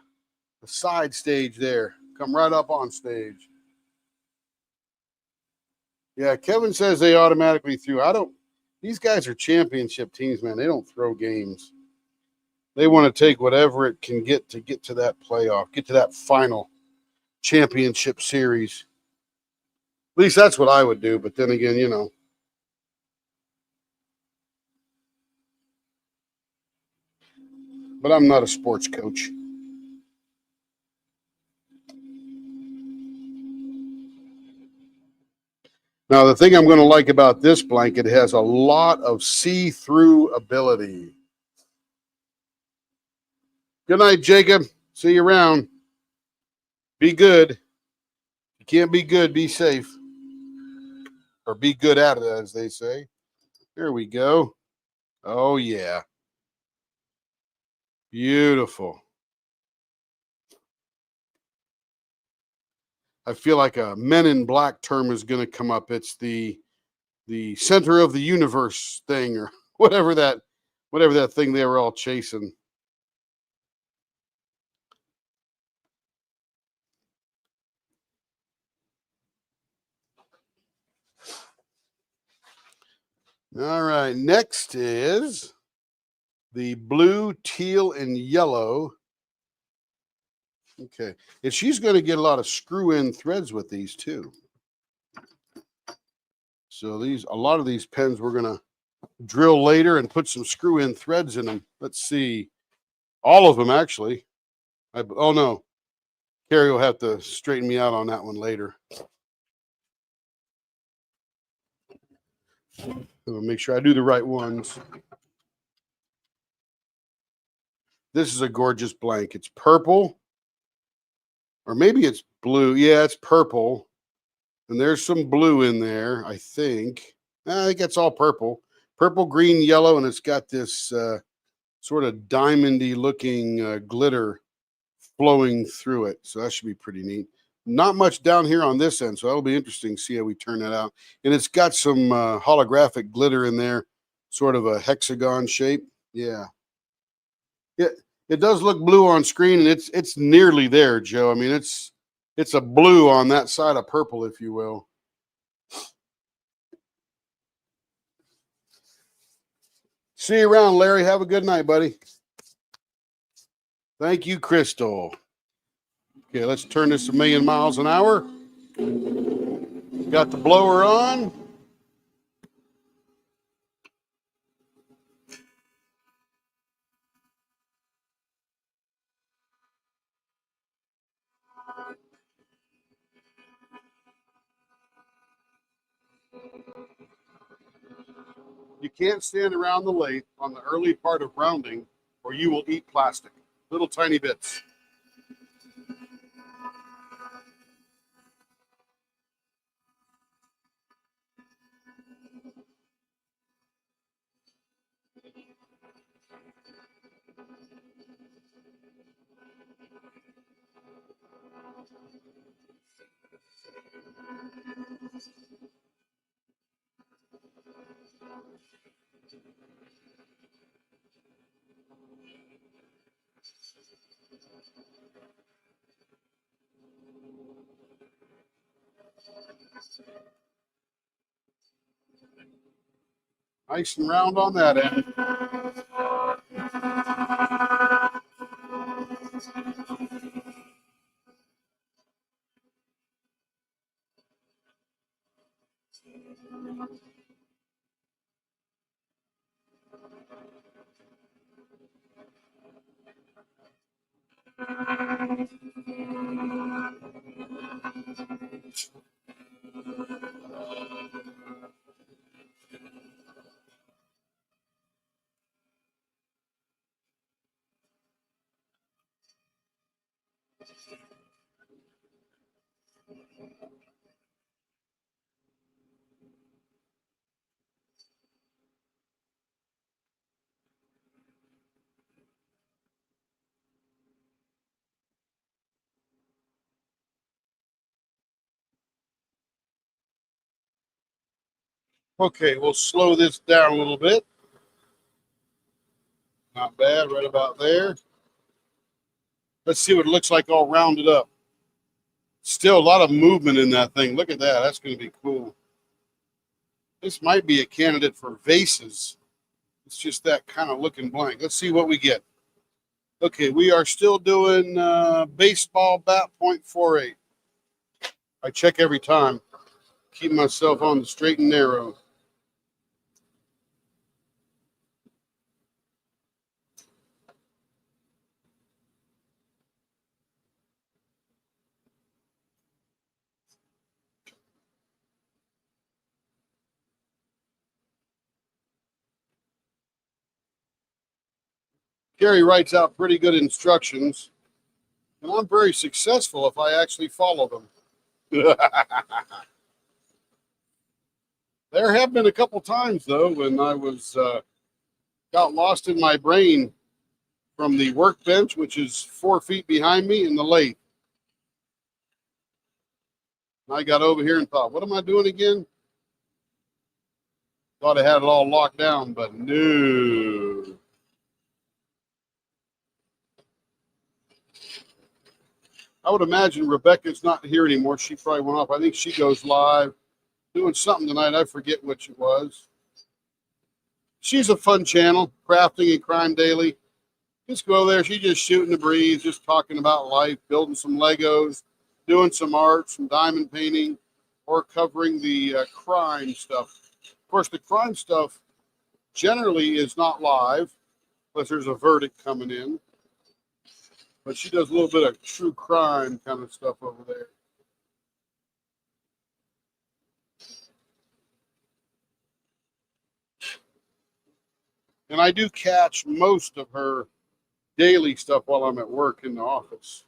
side stage there. Come right up on stage. Yeah, Kevin says they automatically threw. These guys are championship teams, man. They don't throw games. They want to take whatever it can get to that playoff, get to that final championship series. At least that's what I would do. But then again, you know. But I'm not a sports coach. Now, the thing I'm going to like about this blanket, it has a lot of see-through ability. Good night, Jacob. See you around. Be good. You can't be good, be safe. Or be good at it, as they say. There we go. Oh, yeah. Beautiful. I feel like a Men in Black term is going to come up. It's the center of the universe thing, or whatever that thing they were all chasing. All right, next is the blue, teal, and yellow. Okay, and she's going to get a lot of screw-in threads with these too. So a lot of these pens we're going to drill later and put some screw-in threads in them. Let's see, all of them actually. Oh no, Carrie will have to straighten me out on that one later. I'll make sure I do the right ones. This is a gorgeous blank. It's purple, or maybe it's blue. Yeah, it's purple. And there's some blue in there, I think. I think it's all purple. Purple, green, yellow, and it's got this sort of diamondy looking glitter flowing through it. So that should be pretty neat. Not much down here on this end, so that'll be interesting to see how we turn that out. And it's got some holographic glitter in there, sort of a hexagon shape. Yeah. It does look blue on screen, and it's nearly there, Joe. I mean, it's a blue on that side of purple, if you will. See you around, Larry. Have a good night, buddy. Thank you, Crystal. Okay, let's turn this 1,000,000 miles an hour. Got the blower on. can't stand around the lathe on the early part of rounding, or you will eat plastic. Little tiny bits. Nice and round on that end. Okay, we'll slow this down a little bit. Not bad, right about there. Let's see what it looks like all rounded up. Still a lot of movement in that thing. Look at that. That's going to be cool. This might be a candidate for vases. It's just that kind of looking blank. Let's see what we get. Okay, we are still doing baseball bat .48. I check every time. Keep myself on the straight and narrow. Gary writes out pretty good instructions, and I'm very successful if I actually follow them. There have been a couple times, though, when I was got lost in my brain from the workbench, which is 4 feet behind me, in the lathe. I got over here and thought, what am I doing again? Thought I had it all locked down, but no. I would imagine Rebecca's not here anymore. She probably went off. I think she goes live doing something tonight. I forget what it was. She's a fun channel, Crafting and Crime Daily. Just go there. She's just shooting the breeze, just talking about life, building some Legos, doing some art, some diamond painting, or covering the crime stuff. Of course, the crime stuff generally is not live, unless there's a verdict coming in. But she does a little bit of true crime kind of stuff over there. And I do catch most of her daily stuff while I'm at work in the office.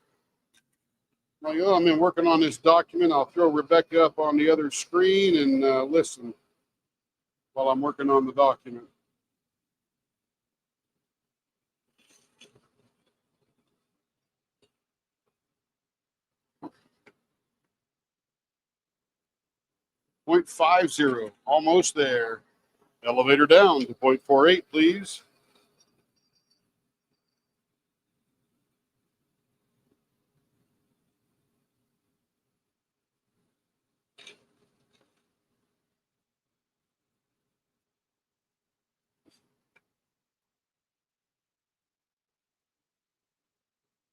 Like, oh, I'm working on this document. I'll throw Rebecca up on the other screen and listen while I'm working on the document. .50, almost there. Elevator down to .48, please.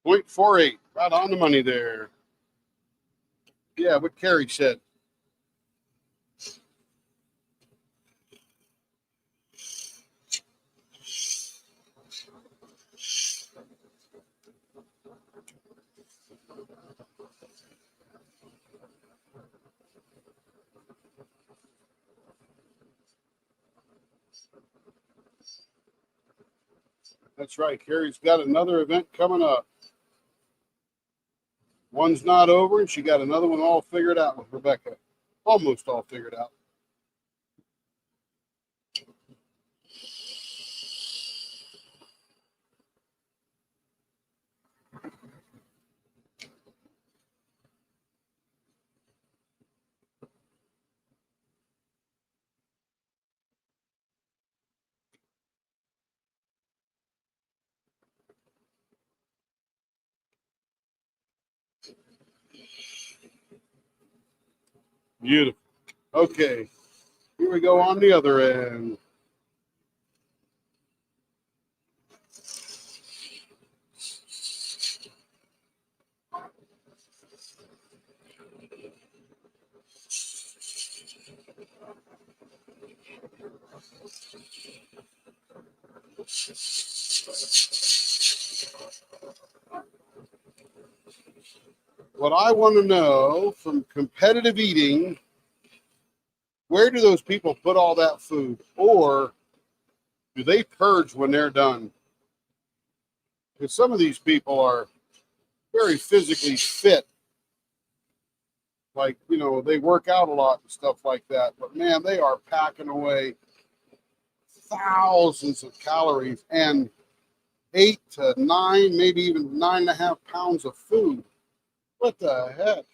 .48, right on the money there. Yeah, what Carrie said. That's right. Carrie's got another event coming up. One's not over, and she got another one all figured out with Rebecca. Almost all figured out. Beautiful. Okay, here we go on the other end. What I want to know from competitive eating, where do those people put all that food? Or do they purge when they're done? Because some of these people are very physically fit. Like, you know, they work out a lot and stuff like that. But man, they are packing away thousands of calories and 8 to 9, maybe even 9.5 pounds of food. What the heck?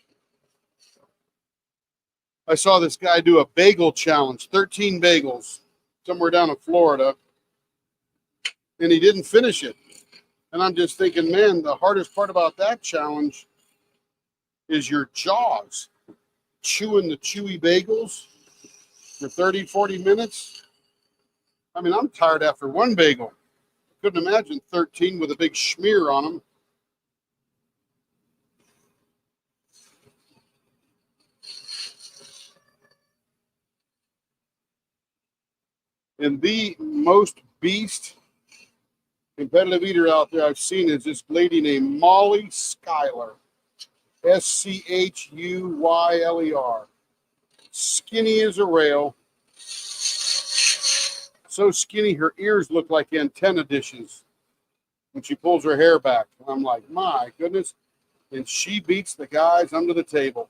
I saw this guy do a bagel challenge, 13 bagels, somewhere down in Florida, and he didn't finish it. And I'm just thinking, man, the hardest part about that challenge is your jaws. Chewing the chewy bagels for 30, 40 minutes. I mean, I'm tired after one bagel. Couldn't imagine 13 with a big smear on them. And the most beast competitive eater out there I've seen is this lady named Molly Schuyler. Schuyler. Skinny as a rail. So skinny her ears look like antenna dishes when she pulls her hair back. I'm like, my goodness. And she beats the guys under the table.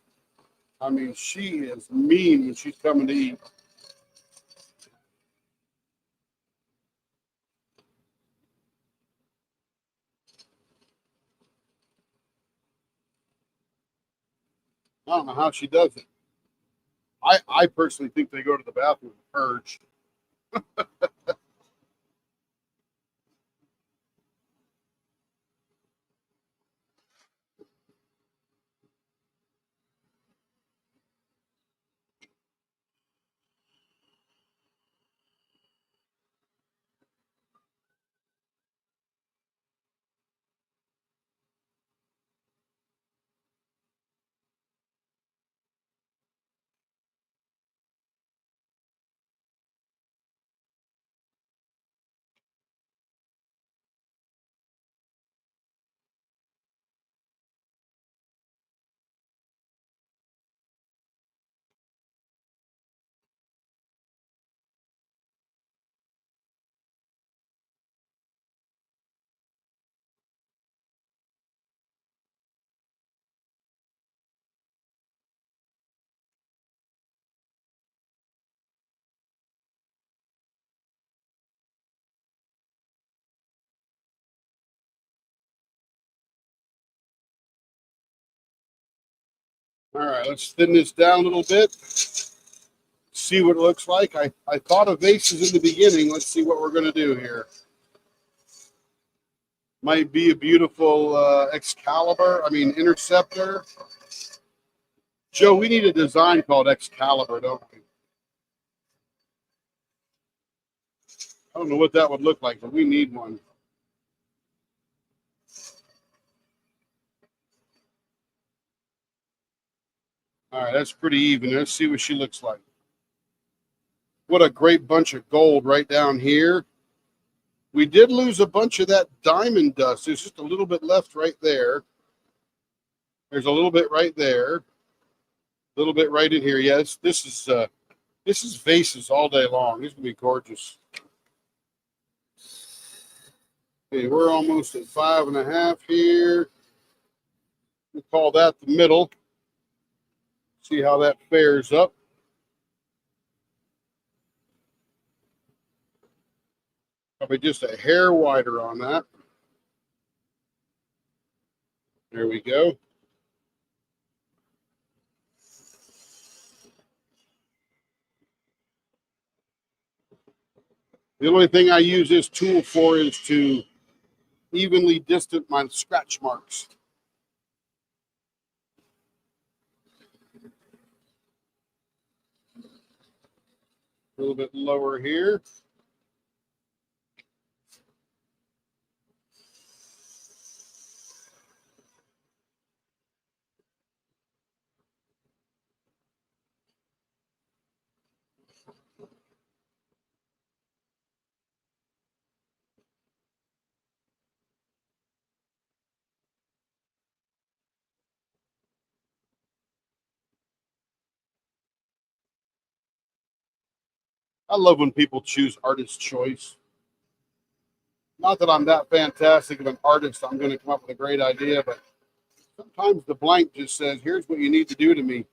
I mean, she is mean when she's coming to eat. I don't know how she does it. I personally think they go to the bathroom to purge. All right, let's thin this down a little bit. See what it looks like. I thought of vases in the beginning. Let's see what we're going to do here. Might be a beautiful Interceptor. Joe, we need a design called Excalibur, don't we? I don't know what that would look like, but we need one. All right, that's pretty even. Let's see what she looks like. What a great bunch of gold right down here. We did lose a bunch of that diamond dust. There's just a little bit left right there. There's a little bit right there. A little bit right in here. Yes, this is vases all day long. These gonna be gorgeous. Okay, we're almost at 5.5 here. We call that the middle. See how that fares up. Probably just a hair wider on that. There we go. The only thing I use this tool for is to evenly distance my scratch marks. A little bit lower here. I love when people choose artist choice. Not that I'm that fantastic of an artist, I'm going to come up with a great idea, but sometimes the blank just says, here's what you need to do to me.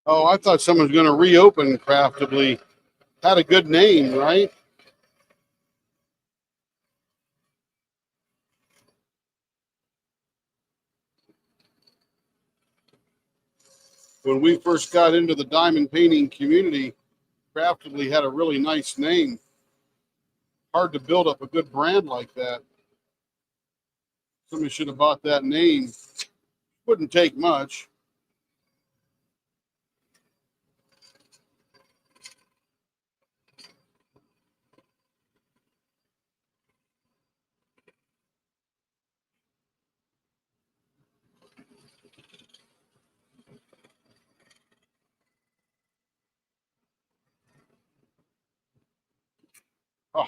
Oh, I thought someone was going to reopen Craftably. Had a good name, right? When we first got into the diamond painting community, Craftably had a really nice name. Hard to build up a good brand like that. Somebody should have bought that name. Wouldn't take much. Oh,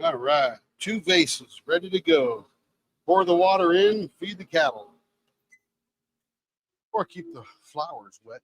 All right. 2 vases ready to go. Pour the water in, feed the cattle. Or keep the flowers wet.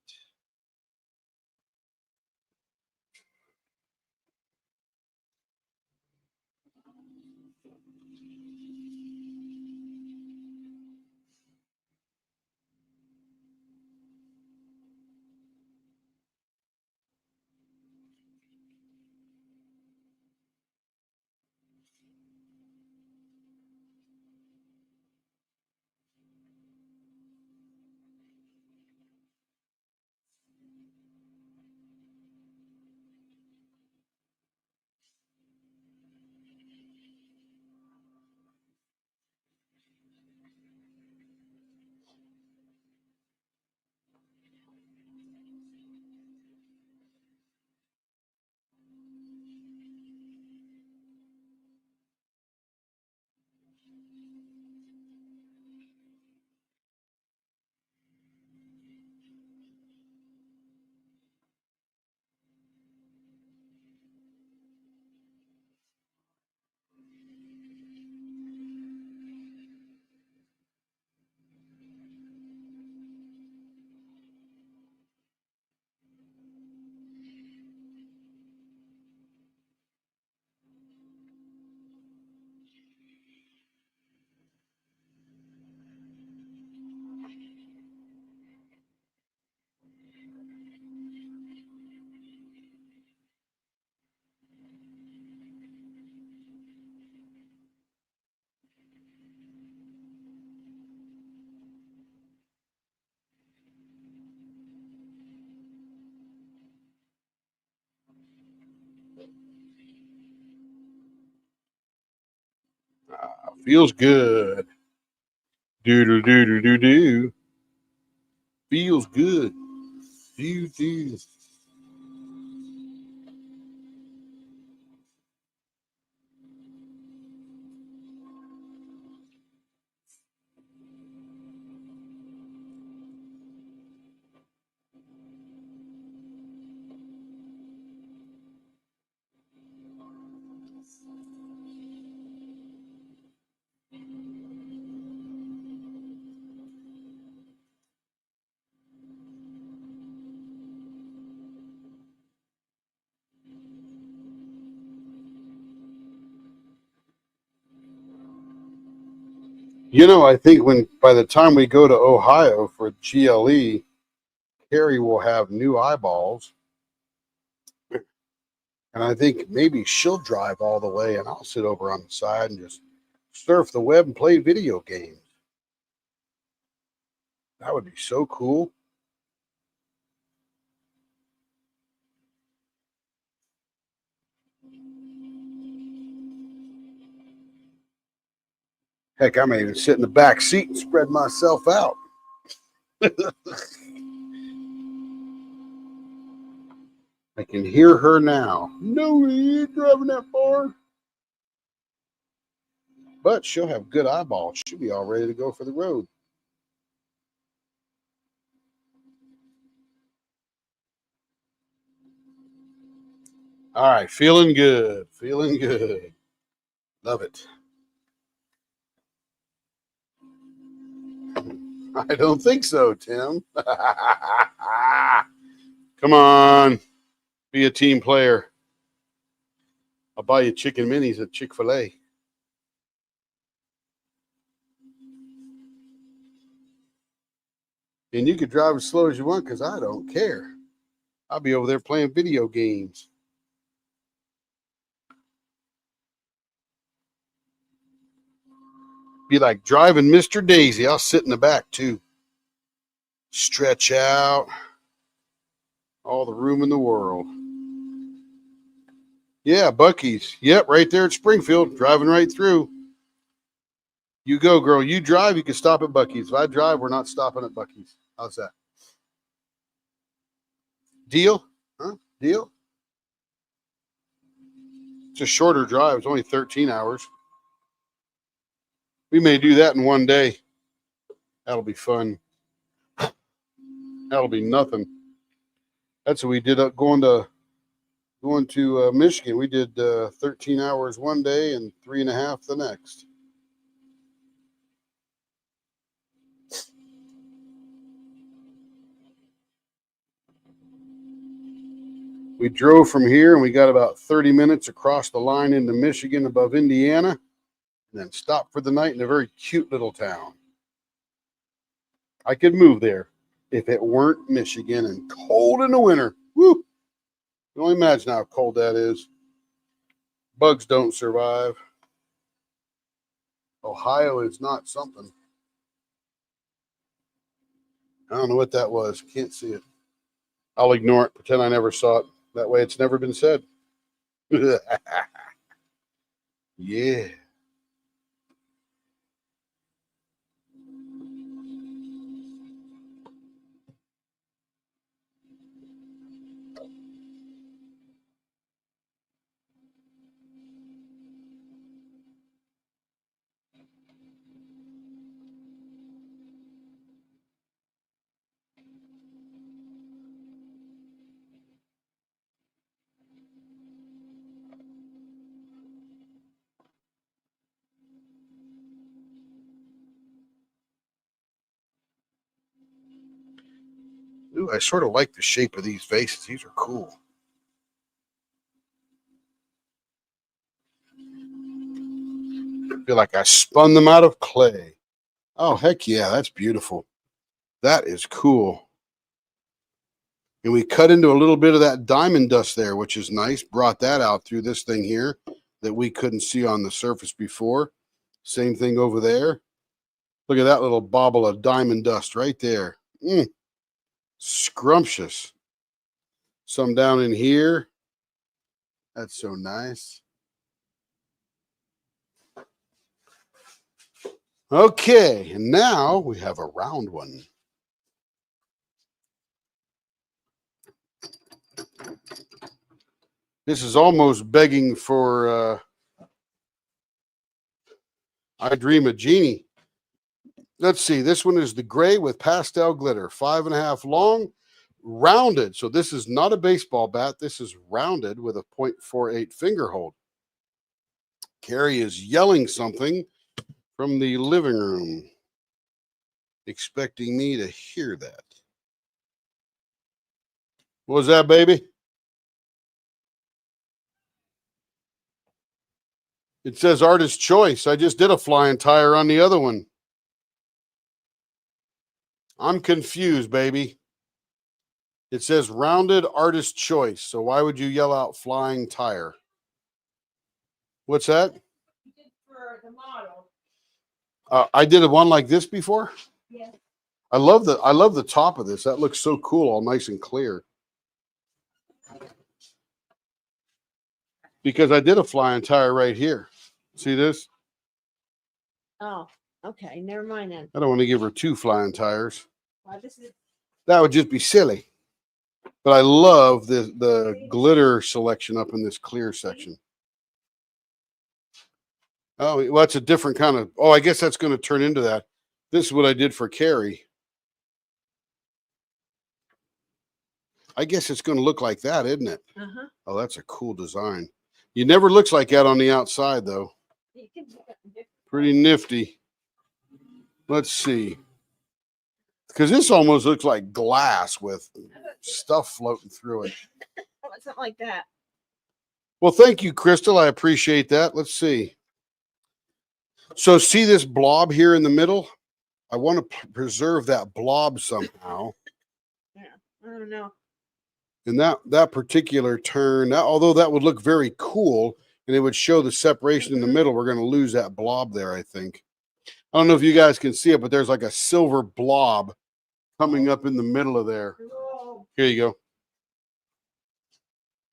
Feels good. Doodle doodle doo doo. Feels good. Doo doo. You know, I think when by the time we go to Ohio for GLE, Carrie will have new eyeballs. And I think maybe she'll drive all the way and I'll sit over on the side and just surf the web and play video games. That would be so cool. Heck, I may even sit in the back seat and spread myself out. I can hear her now. No, you ain't driving that far. But she'll have good eyeballs. She'll be all ready to go for the road. All right, feeling good. Feeling good. Love it. I don't think so, Tim. Come on. Be a team player. I'll buy you chicken minis at Chick-fil-A. And you can drive as slow as you want because I don't care. I'll be over there playing video games. Be like driving Mr. Daisy. I'll sit in the back too. Stretch out. All the room in the world. Yeah, Buc-ee's. Yep, right there at Springfield. Driving right through. You go, girl. You drive, you can stop at Buc-ee's. If I drive, we're not stopping at Buc-ee's. How's that? Deal? Huh? Deal? It's a shorter drive. It's only 13 hours. We may do that in one day. That'll be fun. That'll be nothing. That's what we did up going to going to Michigan. We did 13 hours one day and 3.5 the next. We drove from here and we got about 30 minutes across the line into Michigan above Indiana, and then stopped for the night in a very cute little town. I could move there if it weren't Michigan and cold in the winter. Woo! You can only imagine how cold that is. Bugs don't survive. Ohio is not something. I don't know what that was. Can't see it. I'll ignore it. Pretend I never saw it. That way it's never been said. Yeah. Ooh, I sort of like the shape of these vases. These are cool. I feel like I spun them out of clay. Oh, heck yeah, that's beautiful. That is cool. And we cut into a little bit of that diamond dust there, which is nice. Brought that out through this thing here that we couldn't see on the surface before. Same thing over there. Look at that little bobble of diamond dust right there. Scrumptious. Some down in here. That's so nice. Okay, and now we have a round one. This is almost begging for I Dream a Genie. Let's see. This one is the gray with pastel glitter, 5.5 long, rounded. So this is not a baseball bat. This is rounded with a .48 finger hold. Carrie is yelling something from the living room, expecting me to hear that. What was that, baby? It says artist choice. I just did a flying tire on the other one. I'm confused, baby. It says rounded artist choice. So why would you yell out flying tire? What's that? You did for the model. I did a one like this before. Yeah. I love the top of this. That looks so cool, all nice and clear. Because I did a flying tire right here. See this? Oh, okay. Never mind then. I don't want to give her 2 flying tires. Well, this is That would just be silly. But I love the glitter selection up in this clear section. Oh, well, that's a different kind of. Oh, I guess that's going to turn into that. This is what I did for Carrie. I guess it's going to look like that, isn't it? uh-huh. Oh, that's a cool design. It never looks like that on the outside, though. You can do that in different Pretty nifty. Let's see. Because this almost looks like glass with stuff floating through it. something like that. Well, thank you, Crystal. I appreciate that. Let's see. So see this blob here in the middle? I want to preserve that blob somehow. Yeah. I don't know. And that particular turn, although that would look very cool and it would show the separation in the middle, we're going to lose that blob there, I think. I don't know if you guys can see it, but there's like a silver blob coming up in the middle of there. Here you go.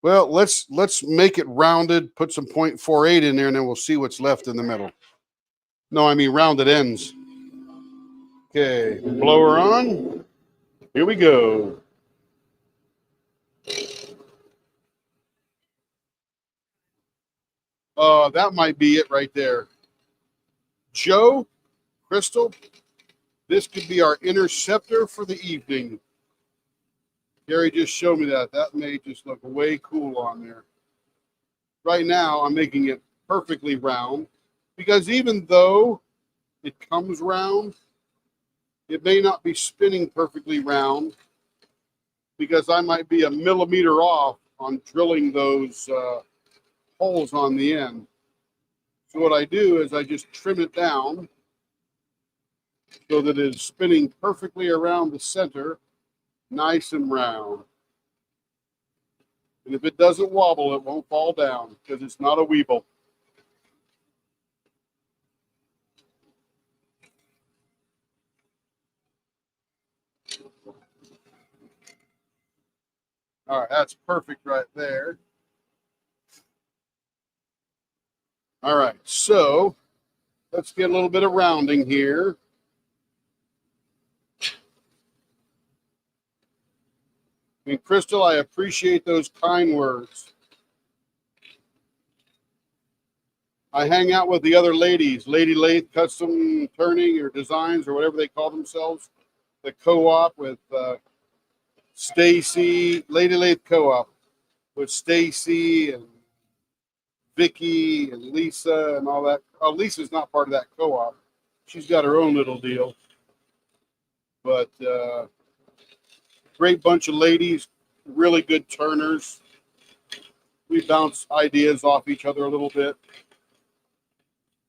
Well, let's make it rounded, put some .48 in there, and then we'll see what's left in the middle. No, I mean rounded ends. Okay, blower on. Here we go. That might be it right there. Joe, Crystal, this could be our interceptor for the evening. Gary just showed me that. That may just look way cool on there. Right now, I'm making it perfectly round because even though it comes round, it may not be spinning perfectly round because I might be a millimeter off on drilling those holes on the end. So what I do is I just trim it down so that it is spinning perfectly around the center, nice and round. And if it doesn't wobble, it won't fall down because it's not a weeble. All right, that's perfect right there. All right, so let's get a little bit of rounding here. And Crystal, I appreciate those kind words. I hang out with the other ladies, Lady Lathe Custom Turning or Designs or whatever they call themselves, the co-op with Stacy, Lady Lathe Co-op with Stacy and Vicky and Lisa and all that. Oh, Lisa's not part of that co-op. She's got her own little deal. But great bunch of ladies, really good turners. We bounce ideas off each other a little bit.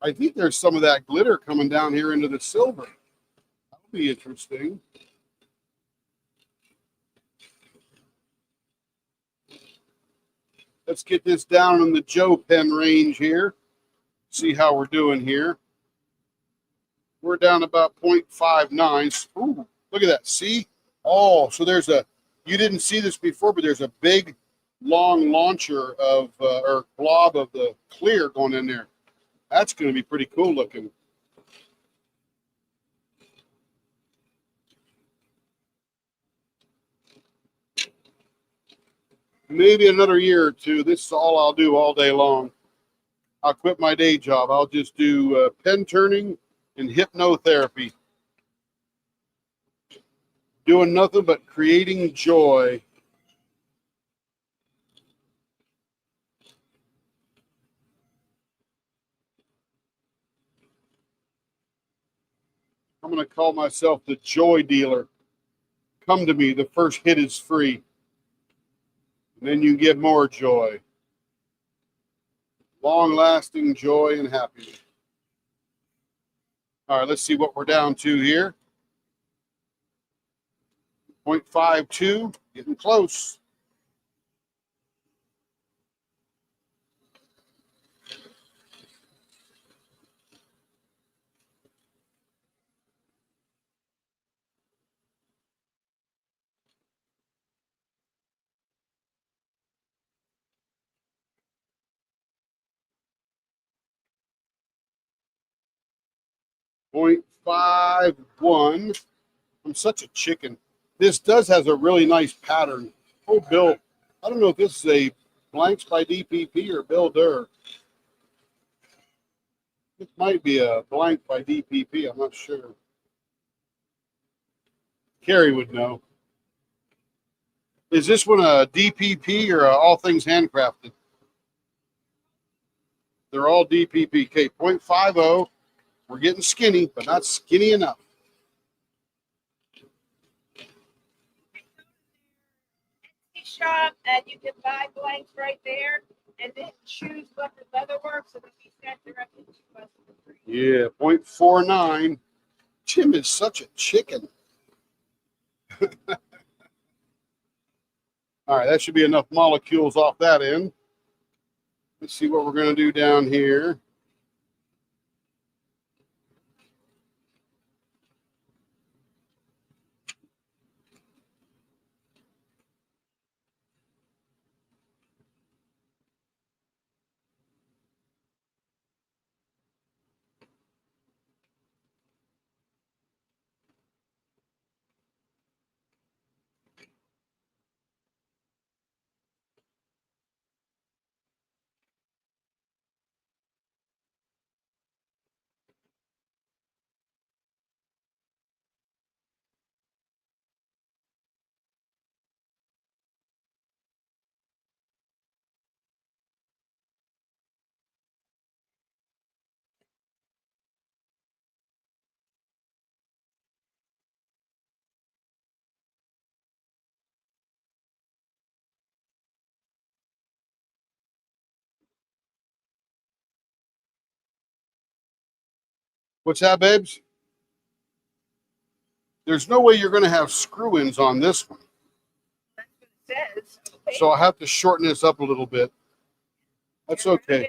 I think there's some of that glitter coming down here into the silver. That'll be interesting. Let's get this down in the Joe pen range here. See how we're doing here. We're down about 0.59. Ooh, look at that. See? Oh, so there's a, you didn't see this before, but there's a big, long launcher of, or blob of the clear going in there. That's going to be pretty cool looking. Maybe another year or two. This is all I'll do all day long. I'll quit my day job. I'll just do pen turning and hypnotherapy. Doing nothing but creating joy. I'm going to call myself the joy dealer. Come to me. The first hit is free. And then you get more joy. Long-lasting joy and happiness. All right, let's see what we're down to here. 0.52, getting close. Point 0.51. I'm such a chicken. This does has a really nice pattern. Oh, Bill, I don't know if this is a Blanks by DPP or Bill Durr. It might be a blank by DPP. I'm not sure. Carrie would know. Is this one a DPP or a All Things Handcrafted? They're all DPP. Okay, 0.50. We're getting skinny, but not skinny enough. Shop and you can buy blanks right there and then choose what the leather works and it'll be sent directly to us for free. Yeah, 0.49. Tim is such a chicken. All right, that should be enough molecules off that end. Let's see what we're going to do down here. What's that, babes? There's no way you're going to have screw-ins on this one. That's what it says. Okay. So I have to shorten this up a little bit. That's okay.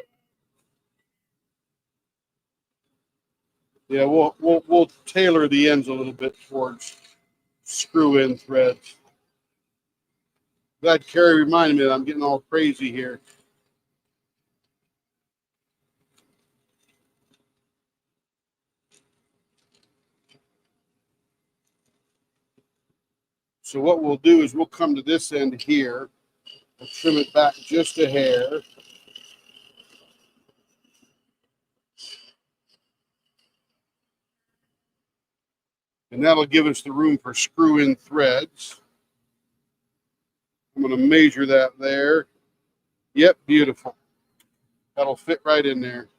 Yeah, we'll tailor the ends a little bit towards screw-in threads. Glad Carrie reminded me that I'm getting all crazy here. So what we'll do is we'll come to this end here. We'll trim it back just a hair. And that'll give us the room for screw-in threads. I'm going to measure that there. Yep, beautiful. That'll fit right in there.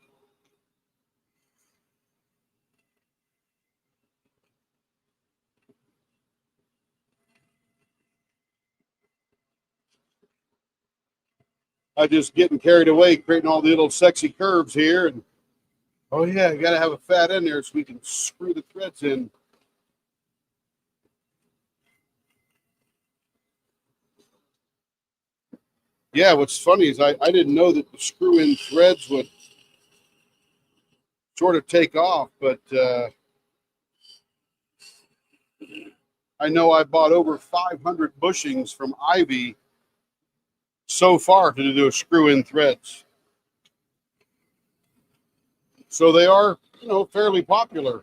I just getting carried away, creating all the little sexy curves here. And oh yeah, you got to have a fat end there so we can screw the threads in. Yeah, what's funny is I didn't know that the screw-in threads would sort of take off, but I know I bought over 500 bushings from Ivy so far to do screw-in threads. So they are, fairly popular.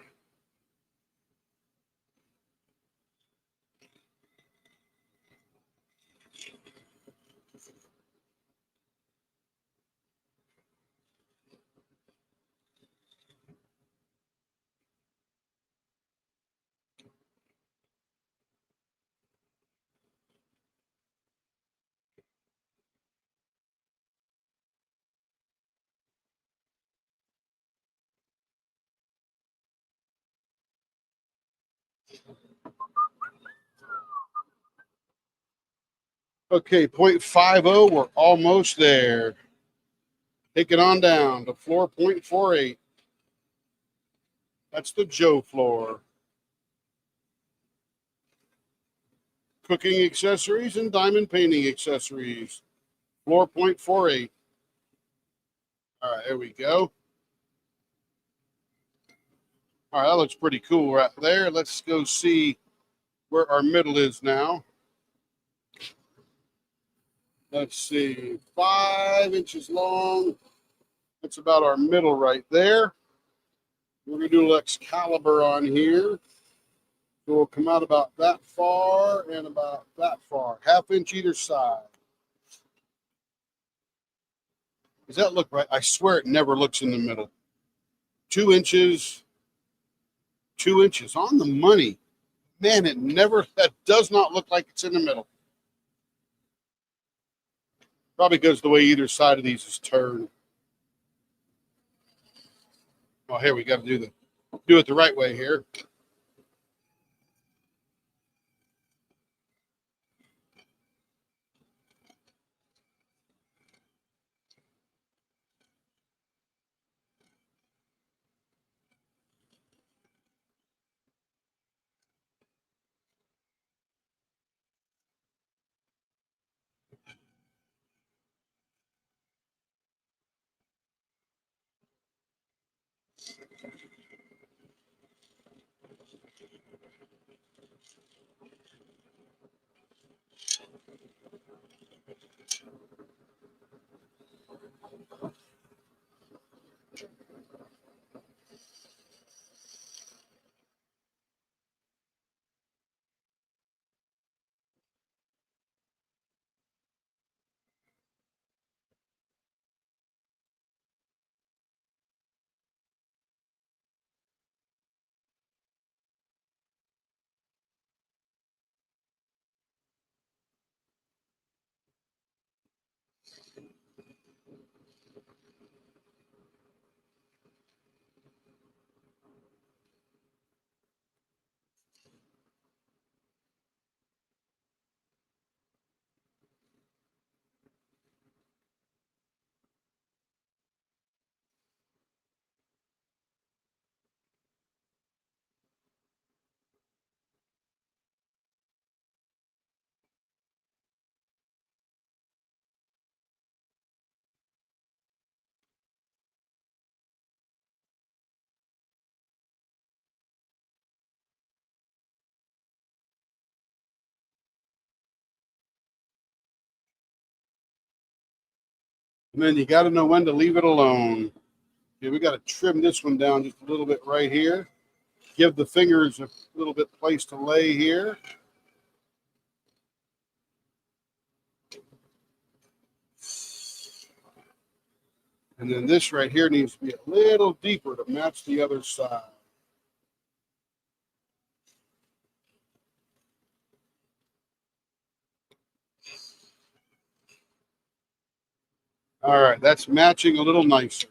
Okay, 0.50, we're almost there. Take it on down to floor 0.48. That's the Joe floor. Cooking accessories and diamond painting accessories. Floor 0.48. All right, there we go. All right, that looks pretty cool right there. Let's go see where our middle is now. Let's see, 5 inches long. That's about our middle right there. We're going to do a Excalibur on here. So we'll come out about that far and about that far. 1/2 inch either side. Does that look right? I swear it never looks in the middle. 2 inches. 2 inches on the money. Man, that does not look like it's in the middle. Probably because the way either side of these is turned. Oh, here we got to do it the right way here. And then you got to know when to leave it alone. Okay, we got to trim this one down just a little bit right here. Give the fingers a little bit place to lay here. And then this right here needs to be a little deeper to match the other side. All right, that's matching a little nicer.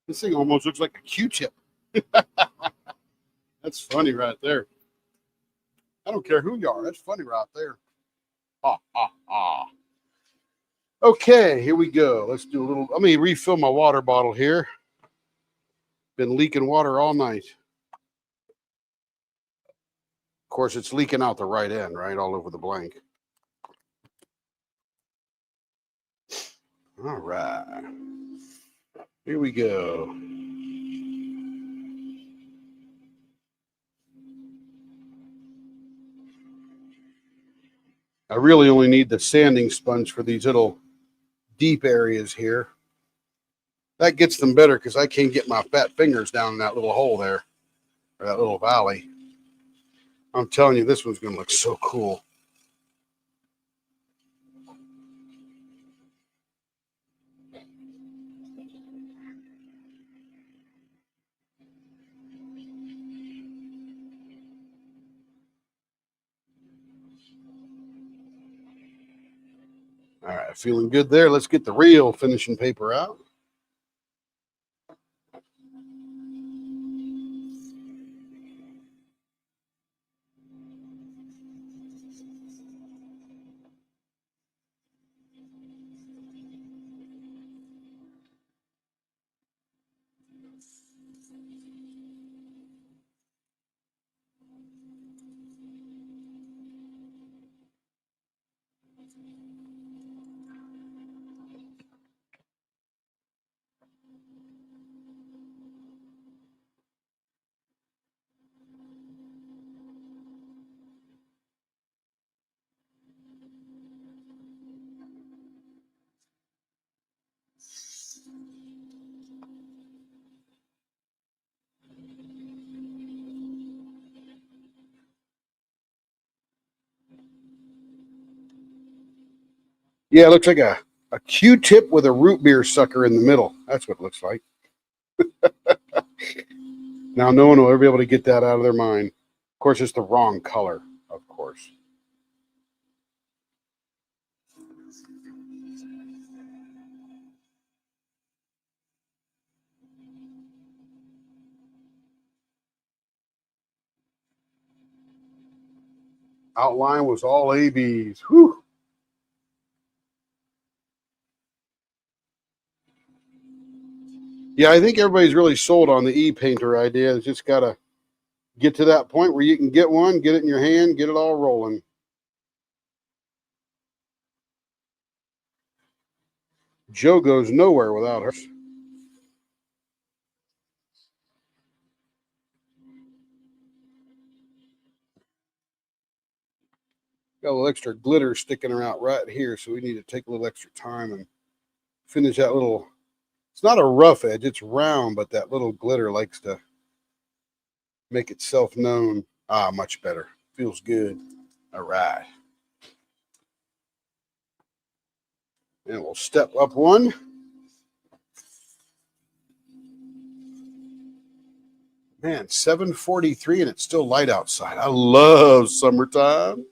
This thing almost looks like a Q-tip. That's funny right there. I don't care who you are. That's funny right there. Ha, ha, ha. Okay, here we go. Let's do a little. Let me refill my water bottle here. Been leaking water all night. Of course, it's leaking out the right end, right? All over the blank. All right. Here we go. I really only need the sanding sponge for these little deep areas here. That gets them better because I can't get my fat fingers down in that little hole there, or that little valley. I'm telling you, this one's going to look so cool. All right, feeling good there. Let's get the real finishing paper out. Yeah, it looks like a Q-tip with a root beer sucker in the middle. That's what it looks like. Now, no one will ever be able to get that out of their mind. Of course, it's the wrong color, of course. Outline was all ABs. Whew. Yeah, I think everybody's really sold on the e-painter idea. It's just got to get to that point where you can get one, get it in your hand, get it all rolling. Joe goes nowhere without her. Got a little extra glitter sticking her out right here, so we need to take a little extra time and finish that little. It's not a rough edge, it's round, but that little glitter likes to make itself known. Ah, much better. Feels good. All right. And we'll step up one. Man, 7:43 and it's still light outside. I love summertime.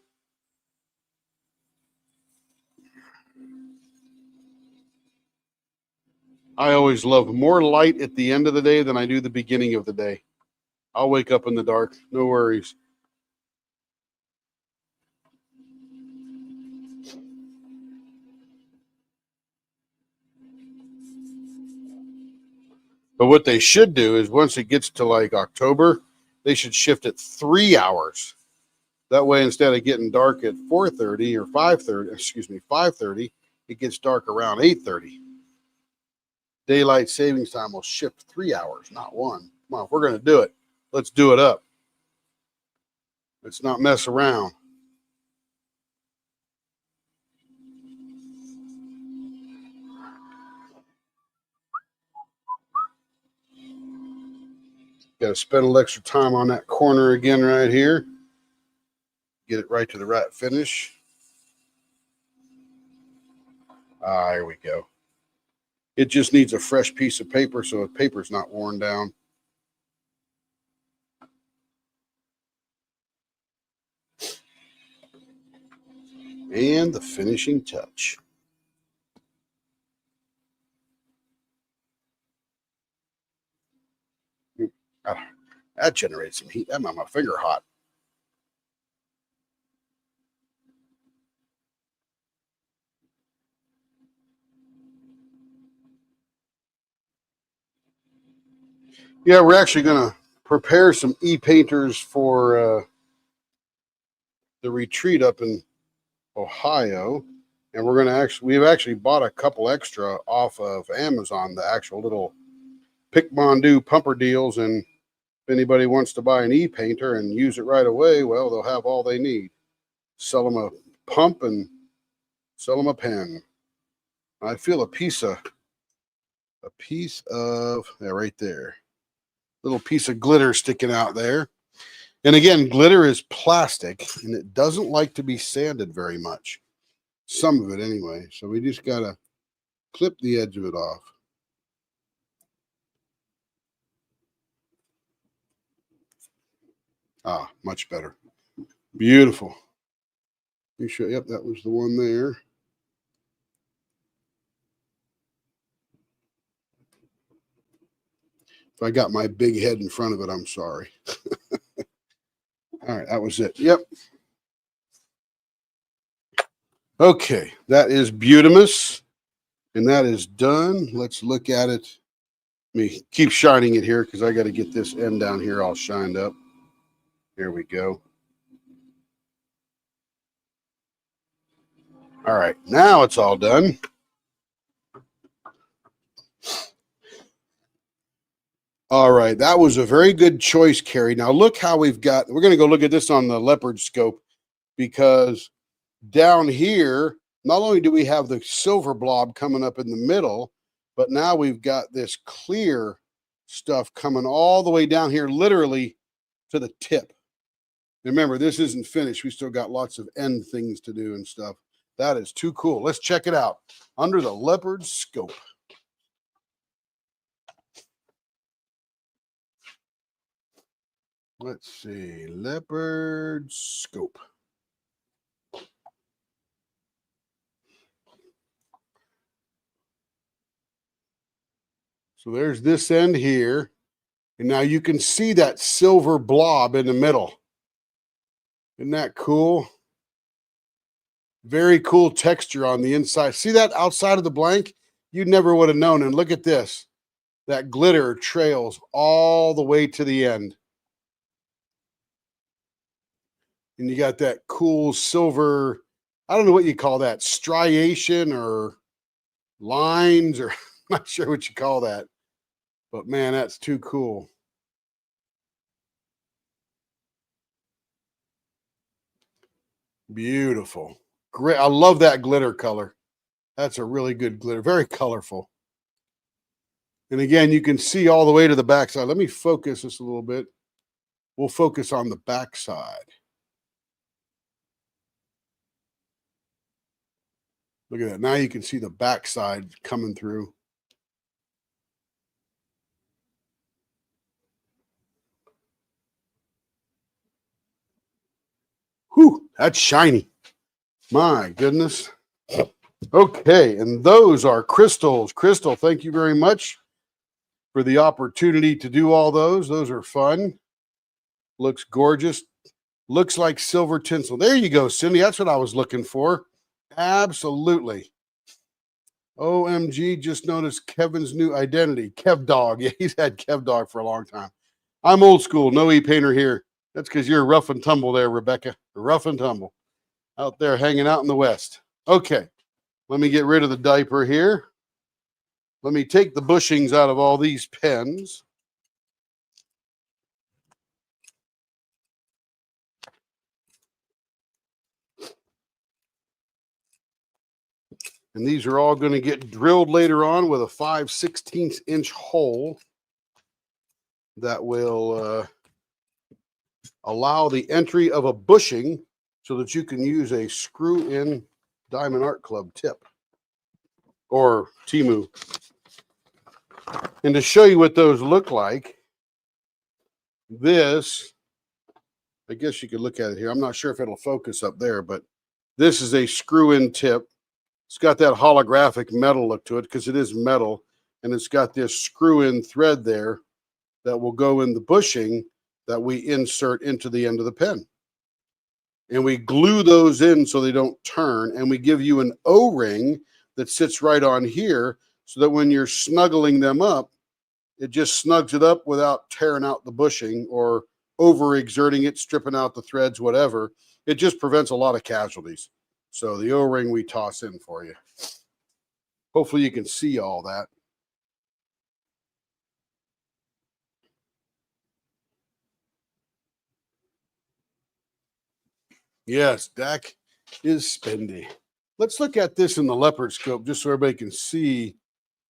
I always love more light at the end of the day than I do the beginning of the day. I'll wake up in the dark. No worries. But what they should do is once it gets to like October, they should shift it 3 hours. That way, instead of getting dark at 4:30 or 5:30, it gets dark around 8:30. Daylight savings time will shift 3 hours, not one. Come on, if we're going to do it, let's do it up. Let's not mess around. Got to spend a little extra time on that corner again right here. Get it right to the right finish. Ah, here we go. It just needs a fresh piece of paper so the paper's not worn down. And the finishing touch. That generates some heat. That made my finger hot. Yeah, we're actually going to prepare some e-painters for the retreat up in Ohio. And we've actually bought a couple extra off of Amazon, the actual little Pick Mondu pumper deals. And if anybody wants to buy an e-painter and use it right away, well, they'll have all they need. Sell them a pump and sell them a pen. I feel a piece of, yeah, right there. Little piece of glitter sticking out there. And again, glitter is plastic and it doesn't like to be sanded very much. Some of it anyway. So we just got to clip the edge of it off. Ah, much better. Beautiful. You sure? Yep, that was the one there. If I got my big head in front of it, I'm sorry. All right, that was it. Yep. Okay, that is Butamus, and that is done. Let's look at it. Let me keep shining it here because I got to get this end down here all shined up. There we go. All right, now it's all done. All right, that was a very good choice, Carrie. Now look how we're going to go look at this on the leopard scope, because down here, not only do we have the silver blob coming up in the middle, but now we've got this clear stuff coming all the way down here, literally to the tip. Remember, this isn't finished. We still got lots of end things to do and stuff. That is too cool. Let's check it out under the leopard scope. Let's see, leopard scope. So there's this end here. And now you can see that silver blob in the middle. Isn't that cool? Very cool texture on the inside. See that outside of the blank? You never would have known. And look at this. That glitter trails all the way to the end. And you got that cool silver, I don't know what you call that, striation or lines, or I'm not sure what you call that. But man, that's too cool. Beautiful. Great. I love that glitter color. That's a really good glitter. Very colorful. And again, you can see all the way to the backside. Let me focus this a little bit. We'll focus on the backside. Look at that. Now you can see the backside coming through. Whew, that's shiny. My goodness. Okay, and those are crystals. Crystal, thank you very much for the opportunity to do all those. Those are fun. Looks gorgeous. Looks like silver tinsel. There you go, Cindy. That's what I was looking for. Absolutely. OMG, just noticed Kevin's new identity. Kev Dog. Yeah, he's had Kev Dog for a long time. I'm old school. No e-painter here. That's because you're rough and tumble there, Rebecca. Rough and tumble. Out there hanging out in the West. Okay. Let me get rid of the diaper here. Let me take the bushings out of all these pens. And these are all going to get drilled later on with a 5/16" hole that will allow the entry of a bushing so that you can use a screw-in Diamond Art Club tip or Timu. And to show you what those look like, this, I guess you could look at it here. I'm not sure if it'll focus up there, but this is a screw-in tip. It's got that holographic metal look to it because it is metal, and it's got this screw-in thread there that will go in the bushing that we insert into the end of the pen. And we glue those in so they don't turn, and we give you an O-ring that sits right on here so that when you're snuggling them up, it just snugs it up without tearing out the bushing or overexerting it, stripping out the threads, whatever. It just prevents a lot of casualties. So the O-ring we toss in for you. Hopefully you can see all that. Yes, Dak is spendy. Let's look at this in the leopard scope just so everybody can see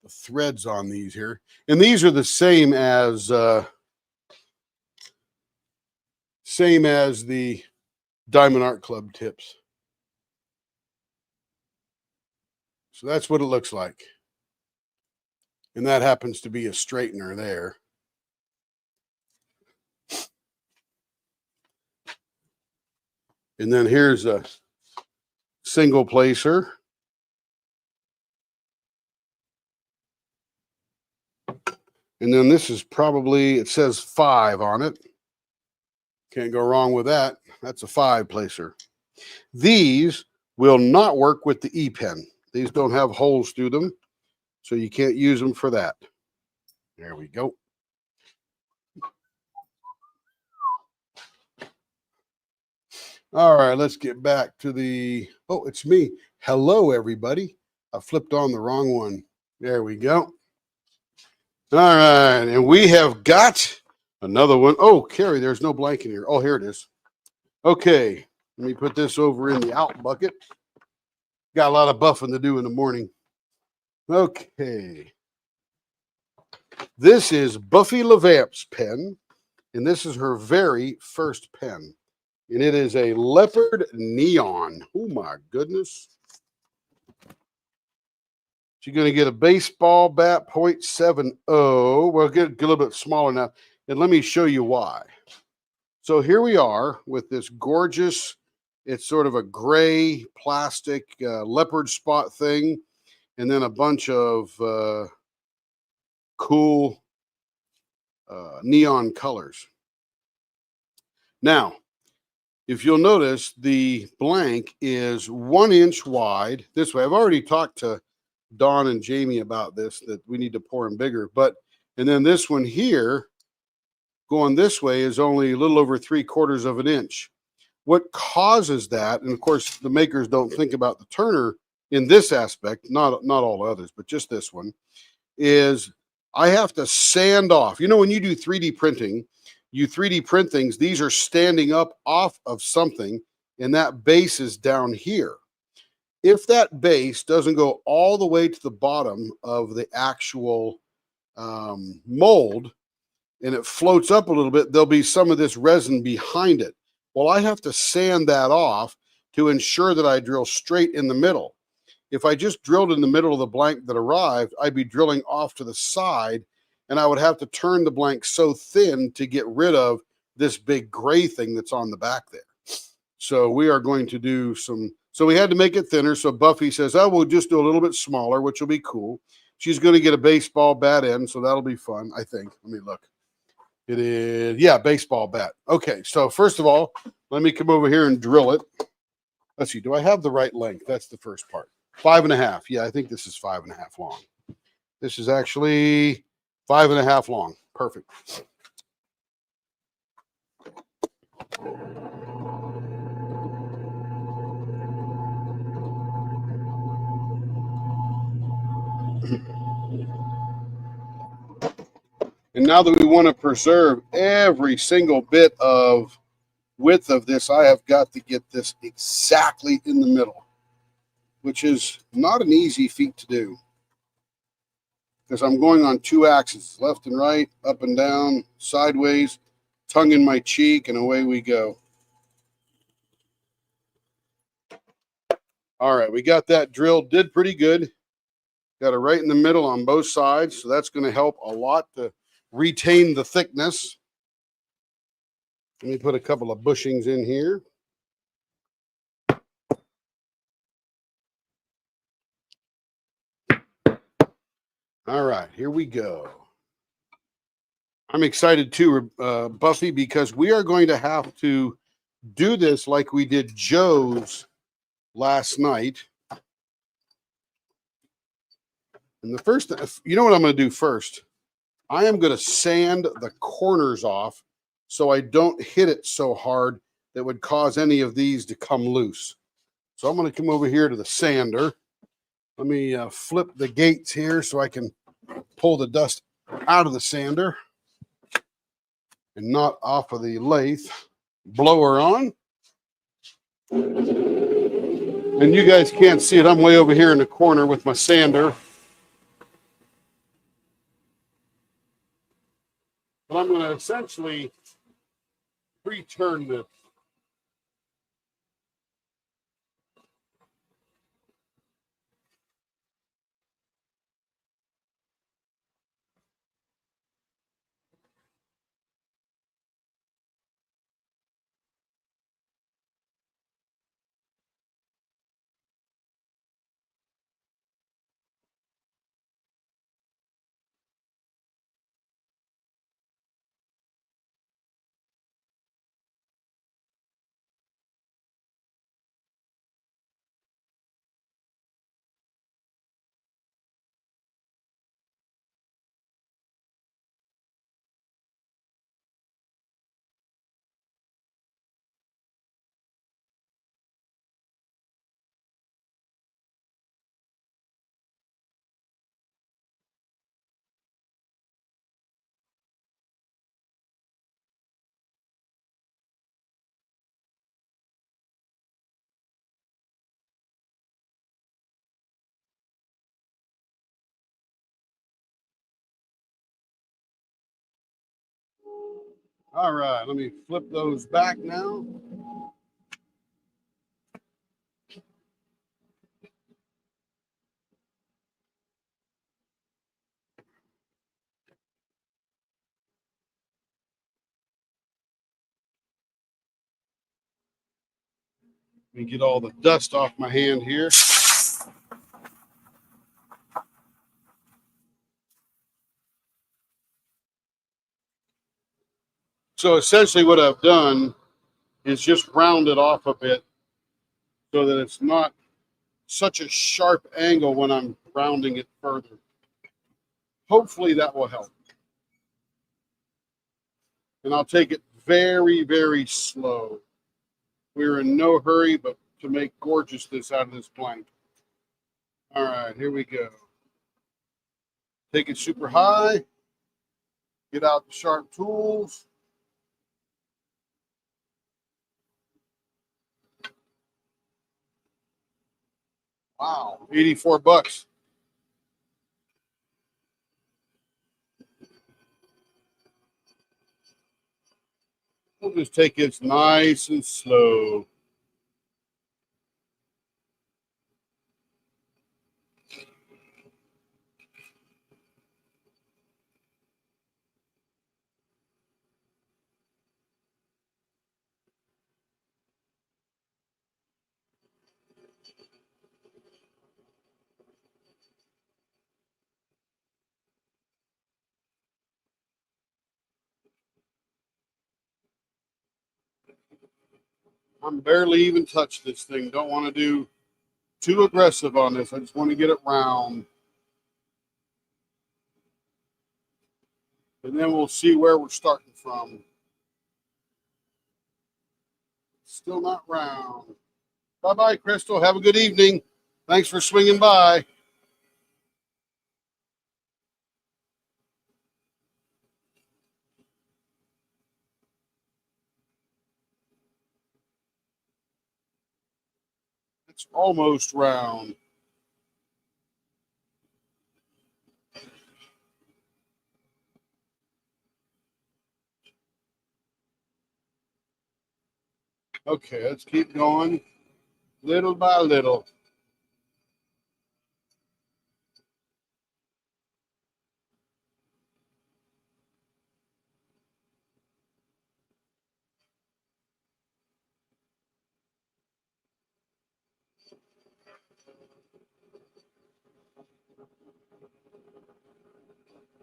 the threads on these here. And these are the same as the Diamond Art Club tips. So that's what it looks like. And that happens to be a straightener there. And then here's a single placer. And then this is probably, it says 5 on it. Can't go wrong with that. That's a 5 placer. These will not work with the E-pen. These don't have holes through them, so you can't use them for that. There we go. All right, let's get back to the, oh, it's me. Hello, everybody. I flipped on the wrong one. There we go. All right, and we have got another one. Oh, Carrie, there's no blank in here. Oh, here it is. Okay, let me put this over in the out bucket. Got a lot of buffing to do in the morning. Okay. This is Buffy LeVamp's pen, and this is her very first pen. And it is a leopard neon. Oh, my goodness. She's going to get a baseball bat 0.70. Well, get a little bit smaller now. And let me show you why. So here we are with this gorgeous, it's sort of a gray plastic leopard spot thing. And then a bunch of cool neon colors. Now, if you'll notice, the blank is 1 inch wide this way. I've already talked to Dawn and Jamie about this, that we need to pour them bigger. And then this one here, going this way, is only a little over 3/4 of an inch. What causes that, and of course, the makers don't think about the turner in this aspect, not all others, but just this one, is I have to sand off. You know, when you do 3D printing, you 3D print things, these are standing up off of something, and that base is down here. If that base doesn't go all the way to the bottom of the actual mold and it floats up a little bit, there'll be some of this resin behind it. Well, I have to sand that off to ensure that I drill straight in the middle. If I just drilled in the middle of the blank that arrived, I'd be drilling off to the side, and I would have to turn the blank so thin to get rid of this big gray thing that's on the back there. So we are going to do some, so we had to make it thinner. So Buffy says, oh, we'll just do a little bit smaller, which will be cool. She's going to get a baseball bat in, so that'll be fun, I think. Let me look. It is, yeah, baseball bat. Okay, so first of all, let me come over here and drill it. Let's see, do I have the right length? That's the first part. 5.5. Yeah, I think this is 5.5 long. This is actually 5.5 long. Perfect. And now that we want to preserve every single bit of width of this, I have got to get this exactly in the middle. which is not an easy feat to do because I'm going on two axes, left and right, up and down, sideways, tongue in my cheek, and away we go. All right, we got that drilled, did pretty good. Got it right in the middle on both sides, so that's going to help a lot to retain the thickness. Let me put a couple of bushings in here. All right, here we go. I'm excited too, Buffy, because we are going to have to do this like we did Joe's last night. And the first, you know what I'm going to do first? I am going to sand the corners off so I don't hit it so hard that would cause any of these to come loose. So I'm going to come over here to the sander. Let me flip the gates here so I can pull the dust out of the sander and not off of the lathe. Blower on. And you guys can't see it. I'm way over here in the corner with my sander. But I'm going to essentially pre-turn this. All right, let me flip those back now. Let me get all the dust off my hand here. So essentially what I've done is just round it off a bit so that it's not such a sharp angle when I'm rounding it further. Hopefully that will help. And I'll take it very, very slow. We're in no hurry, but to make gorgeousness out of this plank. All right, here we go. Take it super high. Get out the sharp tools. Wow, 84 bucks. We'll just take it nice and slow. I'm barely even touched this thing. Don't want to do too aggressive on this. I just want to get it round. And then we'll see where we're starting from. Still not round. Bye-bye, Crystal. Have a good evening. Thanks for swinging by. It's almost round. Okay, let's keep going little by little.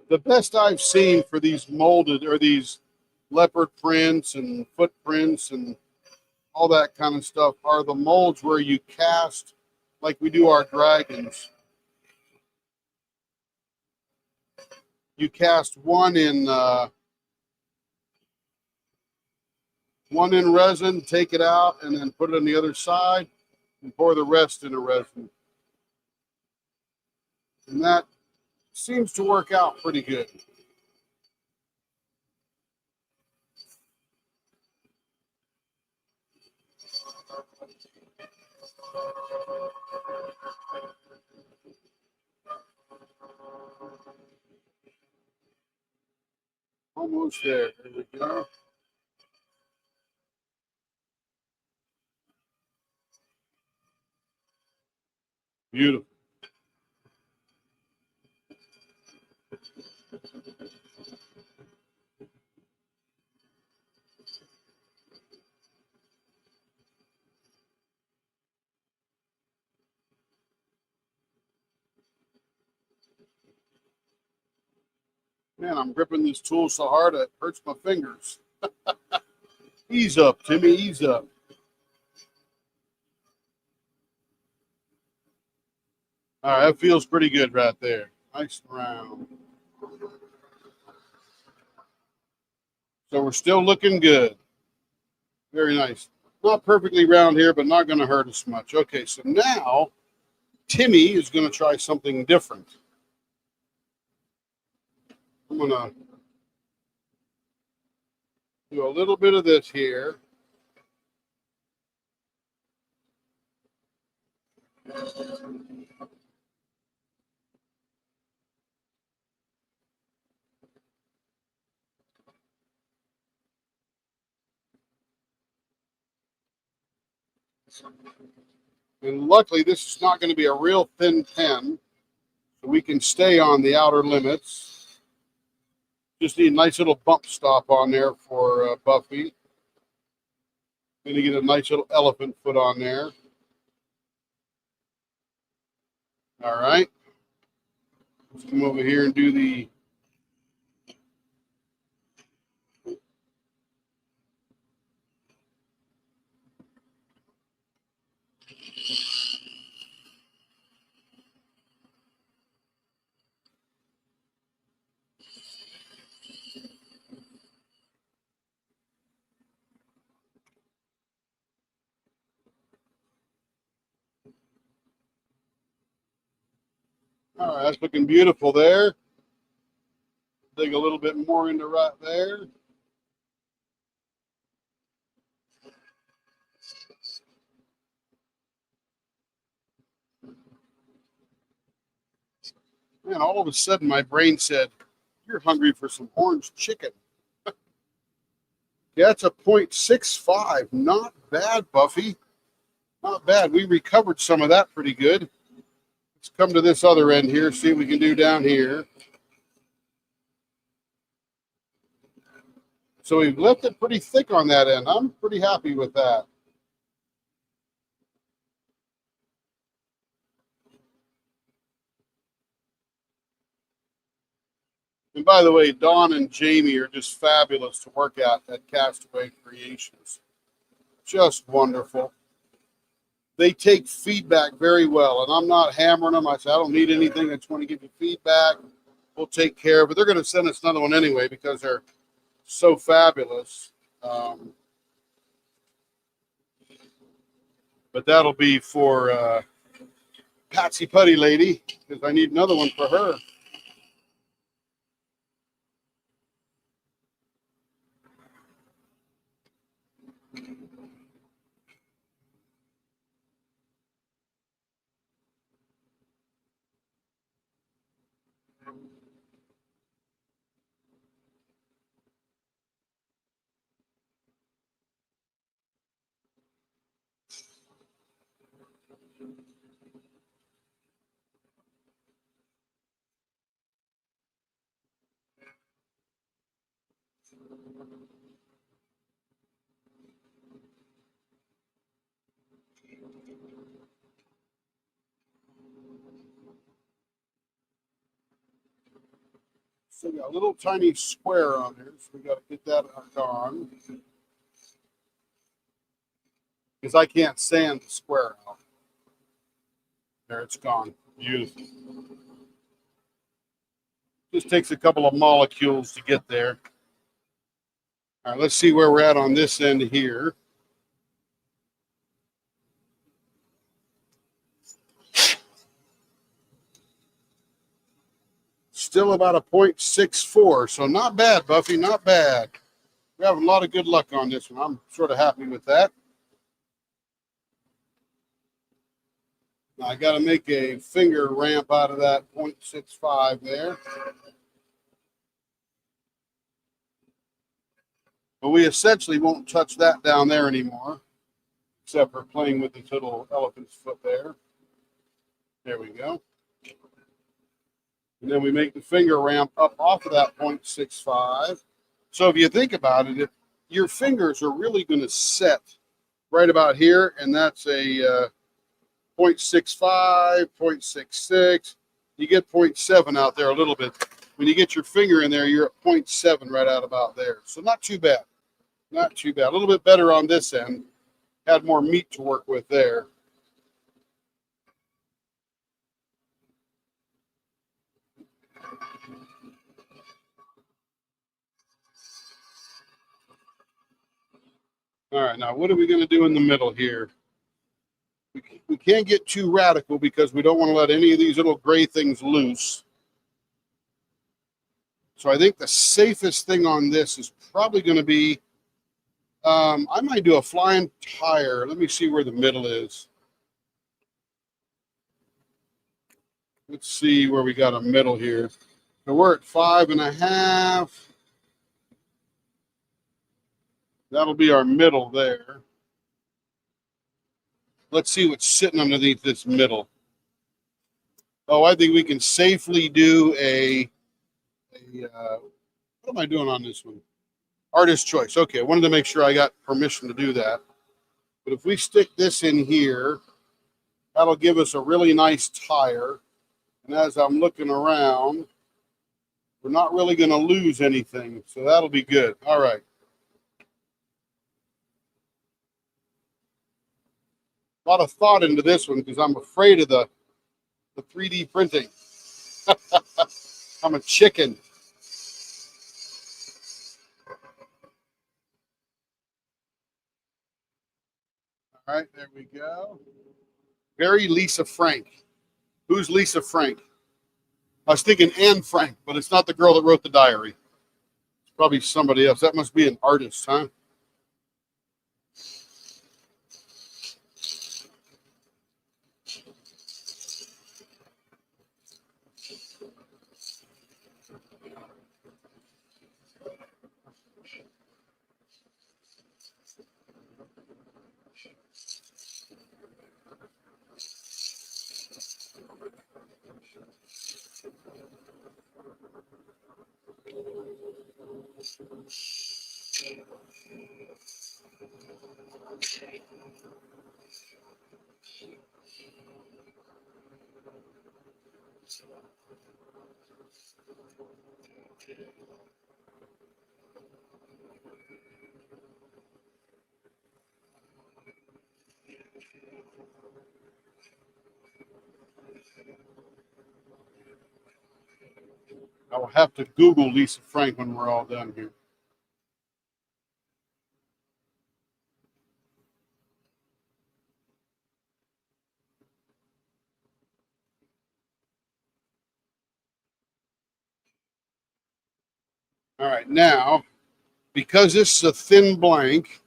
The best I've seen for these molded or these leopard prints and footprints and all that kind of stuff are the molds where you cast like we do our dragons. You cast one in resin, take it out, and then put it on the other side and pour the rest in a resin. And that seems to work out pretty good. Almost there. There we go. Beautiful. Man, I'm gripping this tool so hard it hurts my fingers. Ease up, Timmy, ease up. All right, that feels pretty good right there. Nice and round. So we're still looking good. Very nice. Not perfectly round here, but not going to hurt us much. Okay, so now Timmy is going to try something different. I'm going to do a little bit of this here. And luckily, this is not going to be a real thin pen, so we can stay on the outer limits. Just need a nice little bump stop on there for Buffy. Going to get a nice little elephant foot on there. All right. Let's come over here and do the all right, that's looking beautiful there. Dig a little bit more into right there. Man, all of a sudden my brain said, you're hungry for some orange chicken. Yeah, it's a 0.65. Not bad, Buffy. Not bad. We recovered some of that pretty good. Let's come to this other end here, see what we can do down here. So we've left it pretty thick on that end. I'm pretty happy with that. And by the way, Dawn and Jamie are just fabulous to work at Castaway Creations. Just wonderful. They take feedback very well, and I'm not hammering them. I say, I don't need anything. I just want to give you feedback. We'll take care of it. They're going to send us another one anyway because they're so fabulous. But that'll be for Patsy Putty Lady because I need another one for her. So we got a little tiny square on there, so we got to get that on. Because I can't sand the square out. There, it's gone. Beautiful. Just takes a couple of molecules to get there. All right, let's see where we're at on this end here. Still about a 0.64, so not bad, Buffy, not bad. We're having a lot of good luck on this one. I'm sort of happy with that. Now I got to make a finger ramp out of that 0.65 there. But we essentially won't touch that down there anymore, except for playing with this little elephant's foot there. There we go. And then we make the finger ramp up off of that 0.65. So if you think about it, if your fingers are really going to set right about here, and that's a 0.65, 0.66, you get 0.7 out there a little bit. When you get your finger in there, you're at 0.7 right out about there. So not too bad. Not too bad. A little bit better on this end. Had more meat to work with there. All right, now what are we going to do in the middle here? We can't get too radical because we don't want to let any of these little gray things loose. So I think the safest thing on this is probably going to be, I might do a flying tire. Let me see where the middle is. Let's see where we got a middle here. So we're at 5.5. That'll be our middle there. Let's see what's sitting underneath this middle. Oh, I think we can safely do what am I doing on this one? Artist choice. Okay, I wanted to make sure I got permission to do that. But if we stick this in here, that'll give us a really nice tire. And as I'm looking around, we're not really going to lose anything. So that'll be good. All right. A lot of thought into this one because I'm afraid of the 3D printing. I'm a chicken. All right, there we go. Very Lisa Frank. Who's Lisa Frank? I was thinking Anne Frank, but it's not the girl that wrote the diary. It's probably somebody else. That must be an artist, huh? I will have to Google Lisa Frank when we're all done here. All right, now, because this is a thin blank,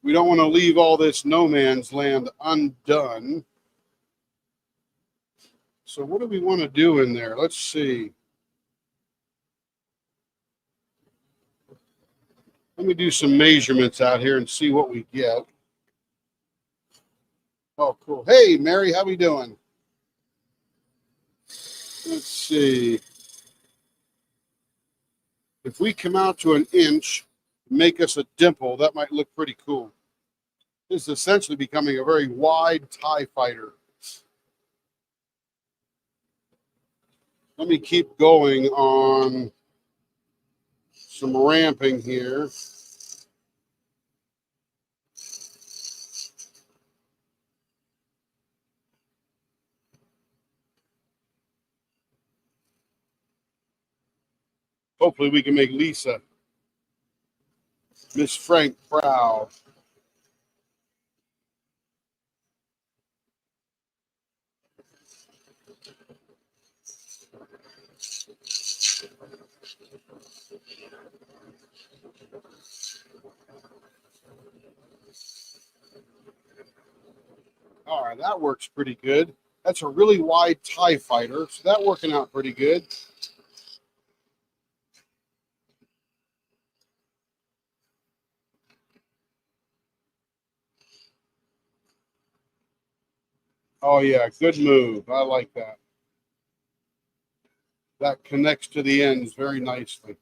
we don't want to leave all this no man's land undone. So what do we want to do in there? Let's see. Let me do some measurements out here and see what we get. Oh, cool. Hey, Mary, how we doing? Let's see. If we come out to an inch, make us a dimple, that might look pretty cool. This is essentially becoming a very wide TIE fighter. Let me keep going on some ramping here. Hopefully we can make Lisa, Miss Frank, proud. All right, that works pretty good. That's a really wide TIE fighter, so that's working out pretty good. Oh yeah, good move. I like that. That connects to the ends very nicely.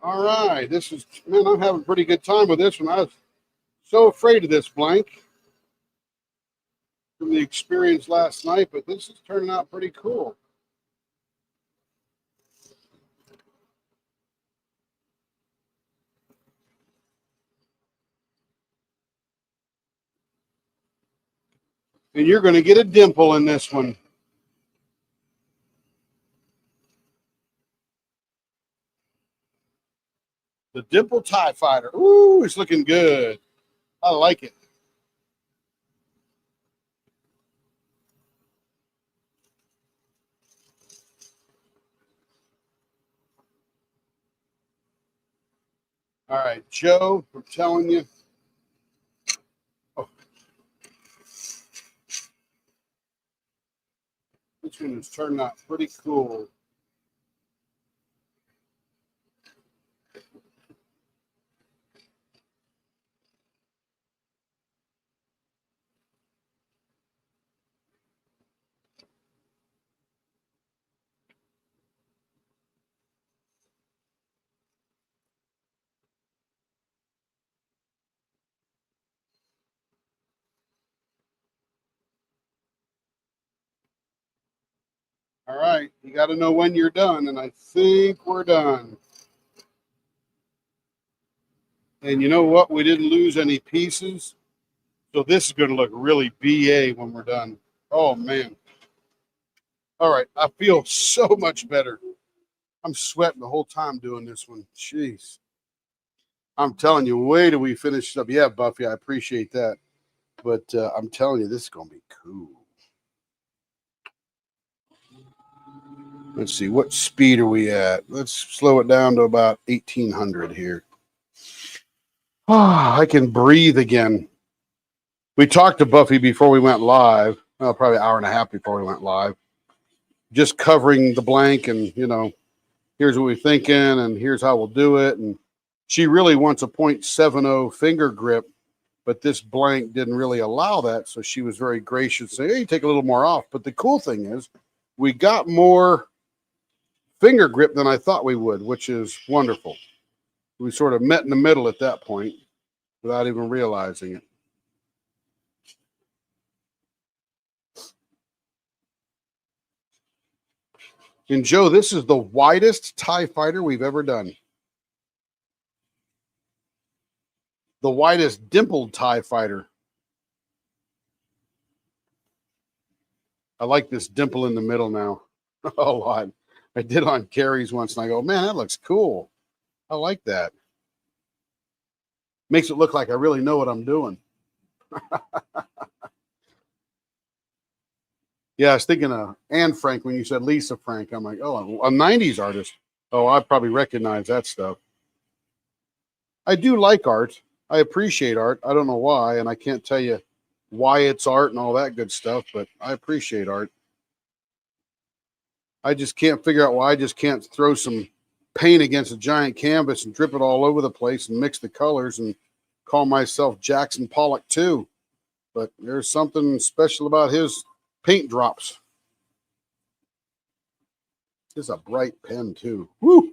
All right, this is, man, I'm having a pretty good time with this one. I was so afraid of this blank from the experience last night, but this is turning out pretty cool. And you're going to get a dimple in this one. The dimple TIE fighter. Ooh, it's looking good. I like it. All right, Joe, I'm telling you. Oh, this one is turning out pretty cool. All right, you got to know when you're done, and I think we're done. And you know what? We didn't lose any pieces. So this is going to look really BA when we're done. Oh, man. All right, I feel so much better. I'm sweating the whole time doing this one. Jeez. I'm telling you, wait till we finish up. Yeah, Buffy, I appreciate that. But I'm telling you, this is going to be cool. Let's see, what speed are we at? Let's slow it down to about 1800 here. Ah, I can breathe again. We talked to Buffy before we went live, probably an hour and a half before we went live, just covering the blank and, you know, here's what we're thinking and here's how we'll do it. And she really wants a .70 finger grip, but this blank didn't really allow that. So she was very gracious, saying, hey, take a little more off. But the cool thing is we got more finger grip than I thought we would, which is wonderful. We sort of met in the middle at that point without even realizing it. And Joe, this is the widest TIE fighter we've ever done. The widest dimpled TIE fighter. I like this dimple in the middle now a lot. I did on Carrie's once and I go, man, that looks cool. I like that. Makes it look like I really know what I'm doing. Yeah, I was thinking of Anne Frank when you said Lisa Frank. I'm like, oh, a 90s artist. Oh, I probably recognize that stuff. I do like art. I appreciate art. I don't know why, and I can't tell you why it's art and all that good stuff, but I appreciate art. I just can't figure out why I just can't throw some paint against a giant canvas and drip it all over the place and mix the colors and call myself Jackson Pollock too. But there's something special about his paint drops. It's a bright pen too. Woo!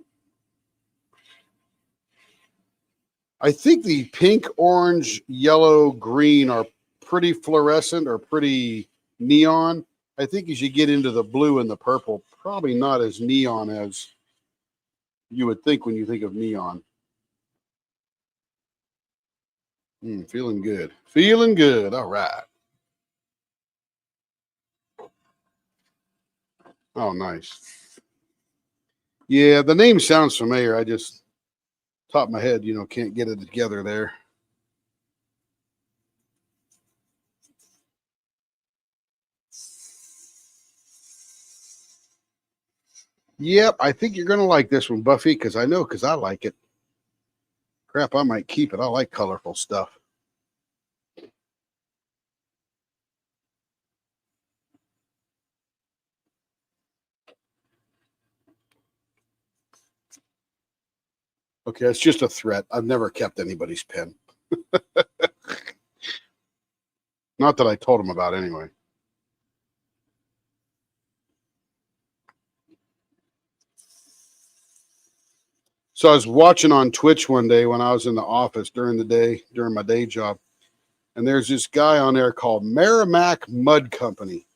I think the pink, orange, yellow, green are pretty fluorescent or pretty neon. I think as you get into the blue and the purple, probably not as neon as you would think when you think of neon. Feeling good. Feeling good. All right. Oh, nice. Yeah, the name sounds familiar. I just, top of my head, can't get it together there. Yep, I think you're going to like this one, Buffy, because I like it. Crap, I might keep it. I like colorful stuff. Okay, it's just a threat. I've never kept anybody's pen. Not that I told them about anyway. So I was watching on Twitch one day when I was in the office during the day, during my day job. And there's this guy on there called Merrimack Mud Company.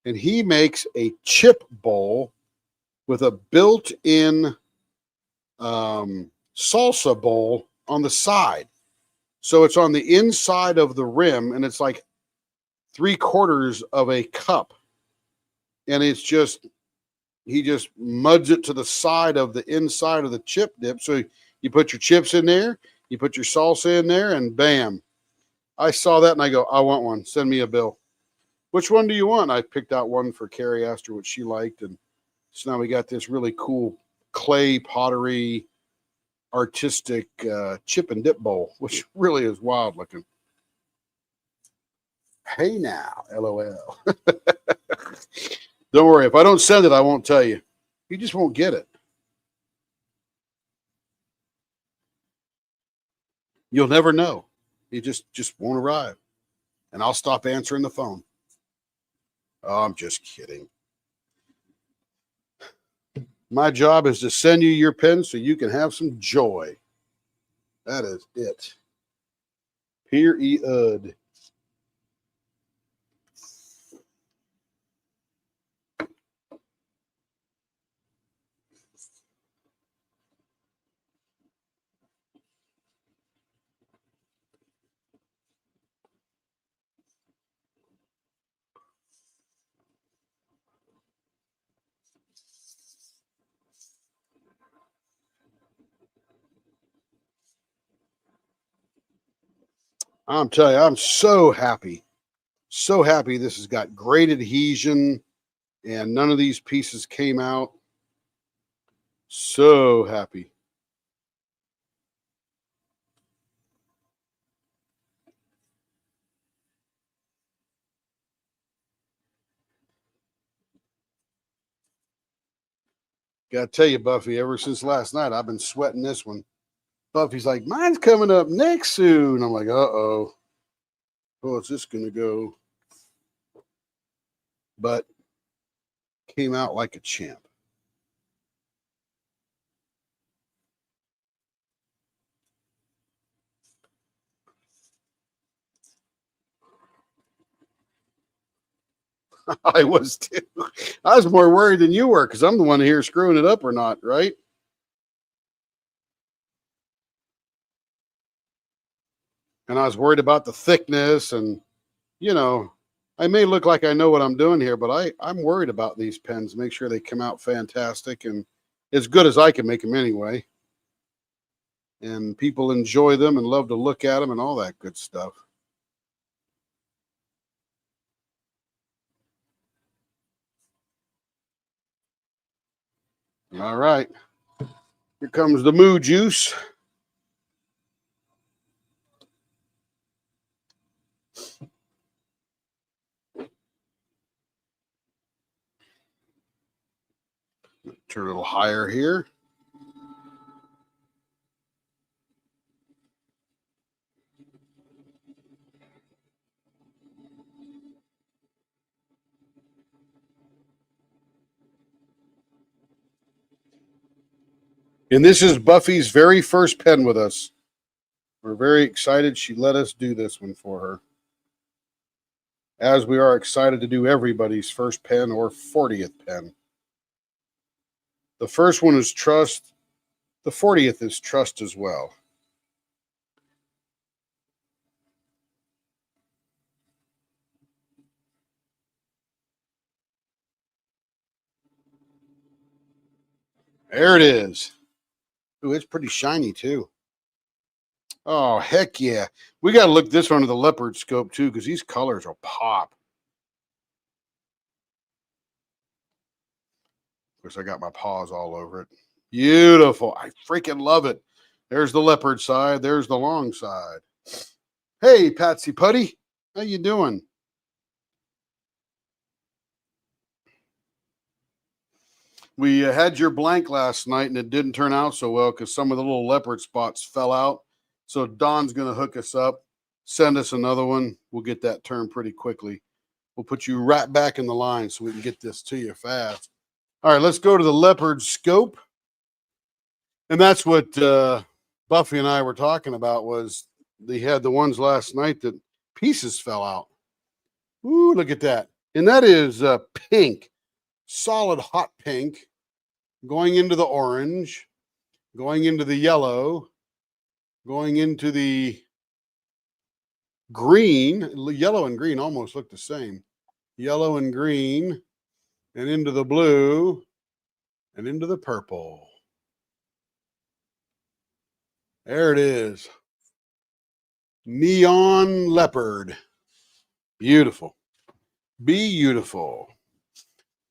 And he makes a chip bowl with a built-in salsa bowl on the side. So it's on the inside of the rim, and it's like 3/4 of a cup. And it's just, he just muds it to the side of the inside of the chip dip. So you put your chips in there, you put your salsa in there, and bam. I saw that and I go, I want one. Send me a bill. Which one do you want? I picked out one for Carrie, asked her what she liked. And so now we got this really cool clay pottery artistic chip and dip bowl, which really is wild looking. Hey now, LOL. Don't worry. If I don't send it, I won't tell you. You just won't get it. You'll never know. It just won't arrive. And I'll stop answering the phone. Oh, I'm just kidding. My job is to send you your pen so you can have some joy. That is it. Period. I'm telling you, I'm so happy. So happy this has got great adhesion and none of these pieces came out. So happy. Gotta tell you, Buffy, ever since last night, I've been sweating this one. Buffy's like, mine's coming up next soon. I'm like, uh-oh. Oh, is this gonna go? But came out like a champ. I was too. I was more worried than you were because I'm the one here screwing it up or not, right? And I was worried about the thickness and, you know, I may look like I know what I'm doing here, but I'm worried about these pens. Make sure they come out fantastic and as good as I can make them anyway. And people enjoy them and love to look at them and all that good stuff. All right. Here comes the moo juice. Turn a little higher here. And this is Buffy's very first pen with us. We're very excited she let us do this one for her. As we are excited to do everybody's first pen or 40th pen. The first one is trust. The 40th is trust as well. There it is. Ooh, it's pretty shiny too. Oh, heck yeah. We got to look this one under the leopard scope too, because these colors will pop. Of course, I got my paws all over it. Beautiful. I freaking love it. There's the leopard side. There's the long side. Hey, Patsy Putty. How you doing? We had your blank last night, and it didn't turn out so well because some of the little leopard spots fell out. So Don's going to hook us up, send us another one. We'll get that turned pretty quickly. We'll put you right back in the line so we can get this to you fast. All right, let's go to the leopard scope. And that's what Buffy and I were talking about was they had the ones last night that pieces fell out. Ooh, look at that. And that is pink, solid hot pink, going into the orange, going into the yellow, going into the green. Yellow and green almost look the same. Yellow and green, and into the blue, and into the purple. There it is. Neon leopard. Beautiful. Beautiful.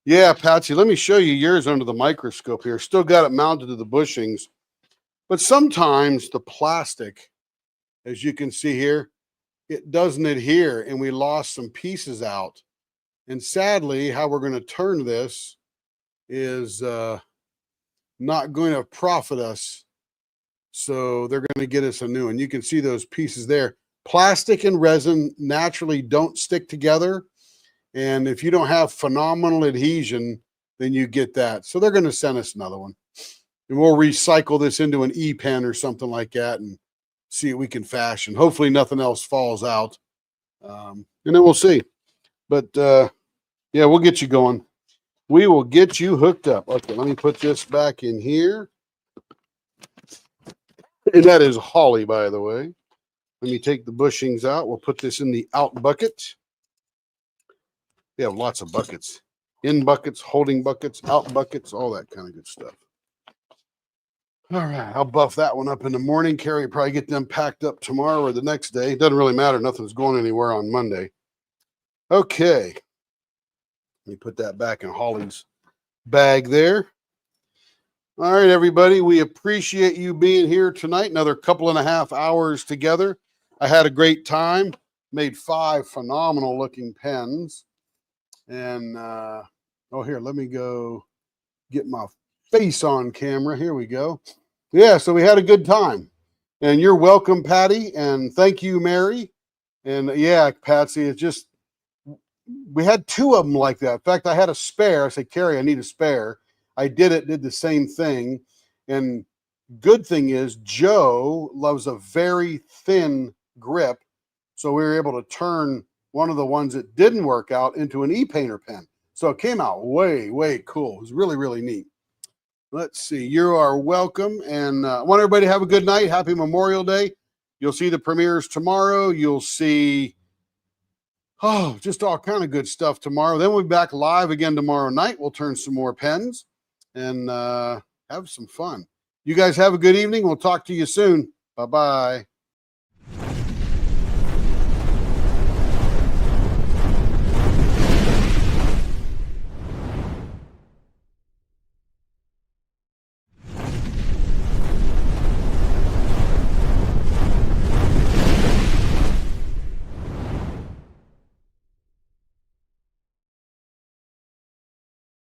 Yeah, Patsy, let me show you yours under the microscope here. Still got it mounted to the bushings. But sometimes the plastic, as you can see here, it doesn't adhere, and we lost some pieces out. And sadly, how we're going to turn this is not going to profit us. So they're going to get us a new one. You can see those pieces there. Plastic and resin naturally don't stick together. And if you don't have phenomenal adhesion, then you get that. So they're going to send us another one. And we'll recycle this into an E-pen or something like that and see what we can fashion. Hopefully nothing else falls out. And then we'll see. But yeah, we'll get you going. We will get you hooked up. Okay, let me put this back in here. And that is holly, by the way. Let me take the bushings out. We'll put this in the out bucket. We have lots of buckets. In buckets, holding buckets, out buckets, all that kind of good stuff. All right, I'll buff that one up in the morning. Carrie will probably get them packed up tomorrow or the next day. It doesn't really matter. Nothing's going anywhere on Monday. Okay. Let me put that back in Holly's bag there. All right, everybody. We appreciate you being here tonight. Another couple and a half hours together. I had a great time. Made 5 phenomenal looking pens. And, oh, here, let me go get my face on camera. Here we go. Yeah, so we had a good time. And you're welcome, Patty. And thank you, Mary. And yeah, Patsy, it's just, we had 2 of them like that. In fact, I had a spare. I said, Carrie, I need a spare. I did the same thing. And good thing is Joe loves a very thin grip. So we were able to turn one of the ones that didn't work out into an e-painter pen. So it came out way, way cool. It was really, really neat. Let's see. You are welcome. And I want everybody to have a good night. Happy Memorial Day. You'll see the premieres tomorrow. You'll see, just all kind of good stuff tomorrow. Then we'll be back live again tomorrow night. We'll turn some more pens and have some fun. You guys have a good evening. We'll talk to you soon. Bye-bye.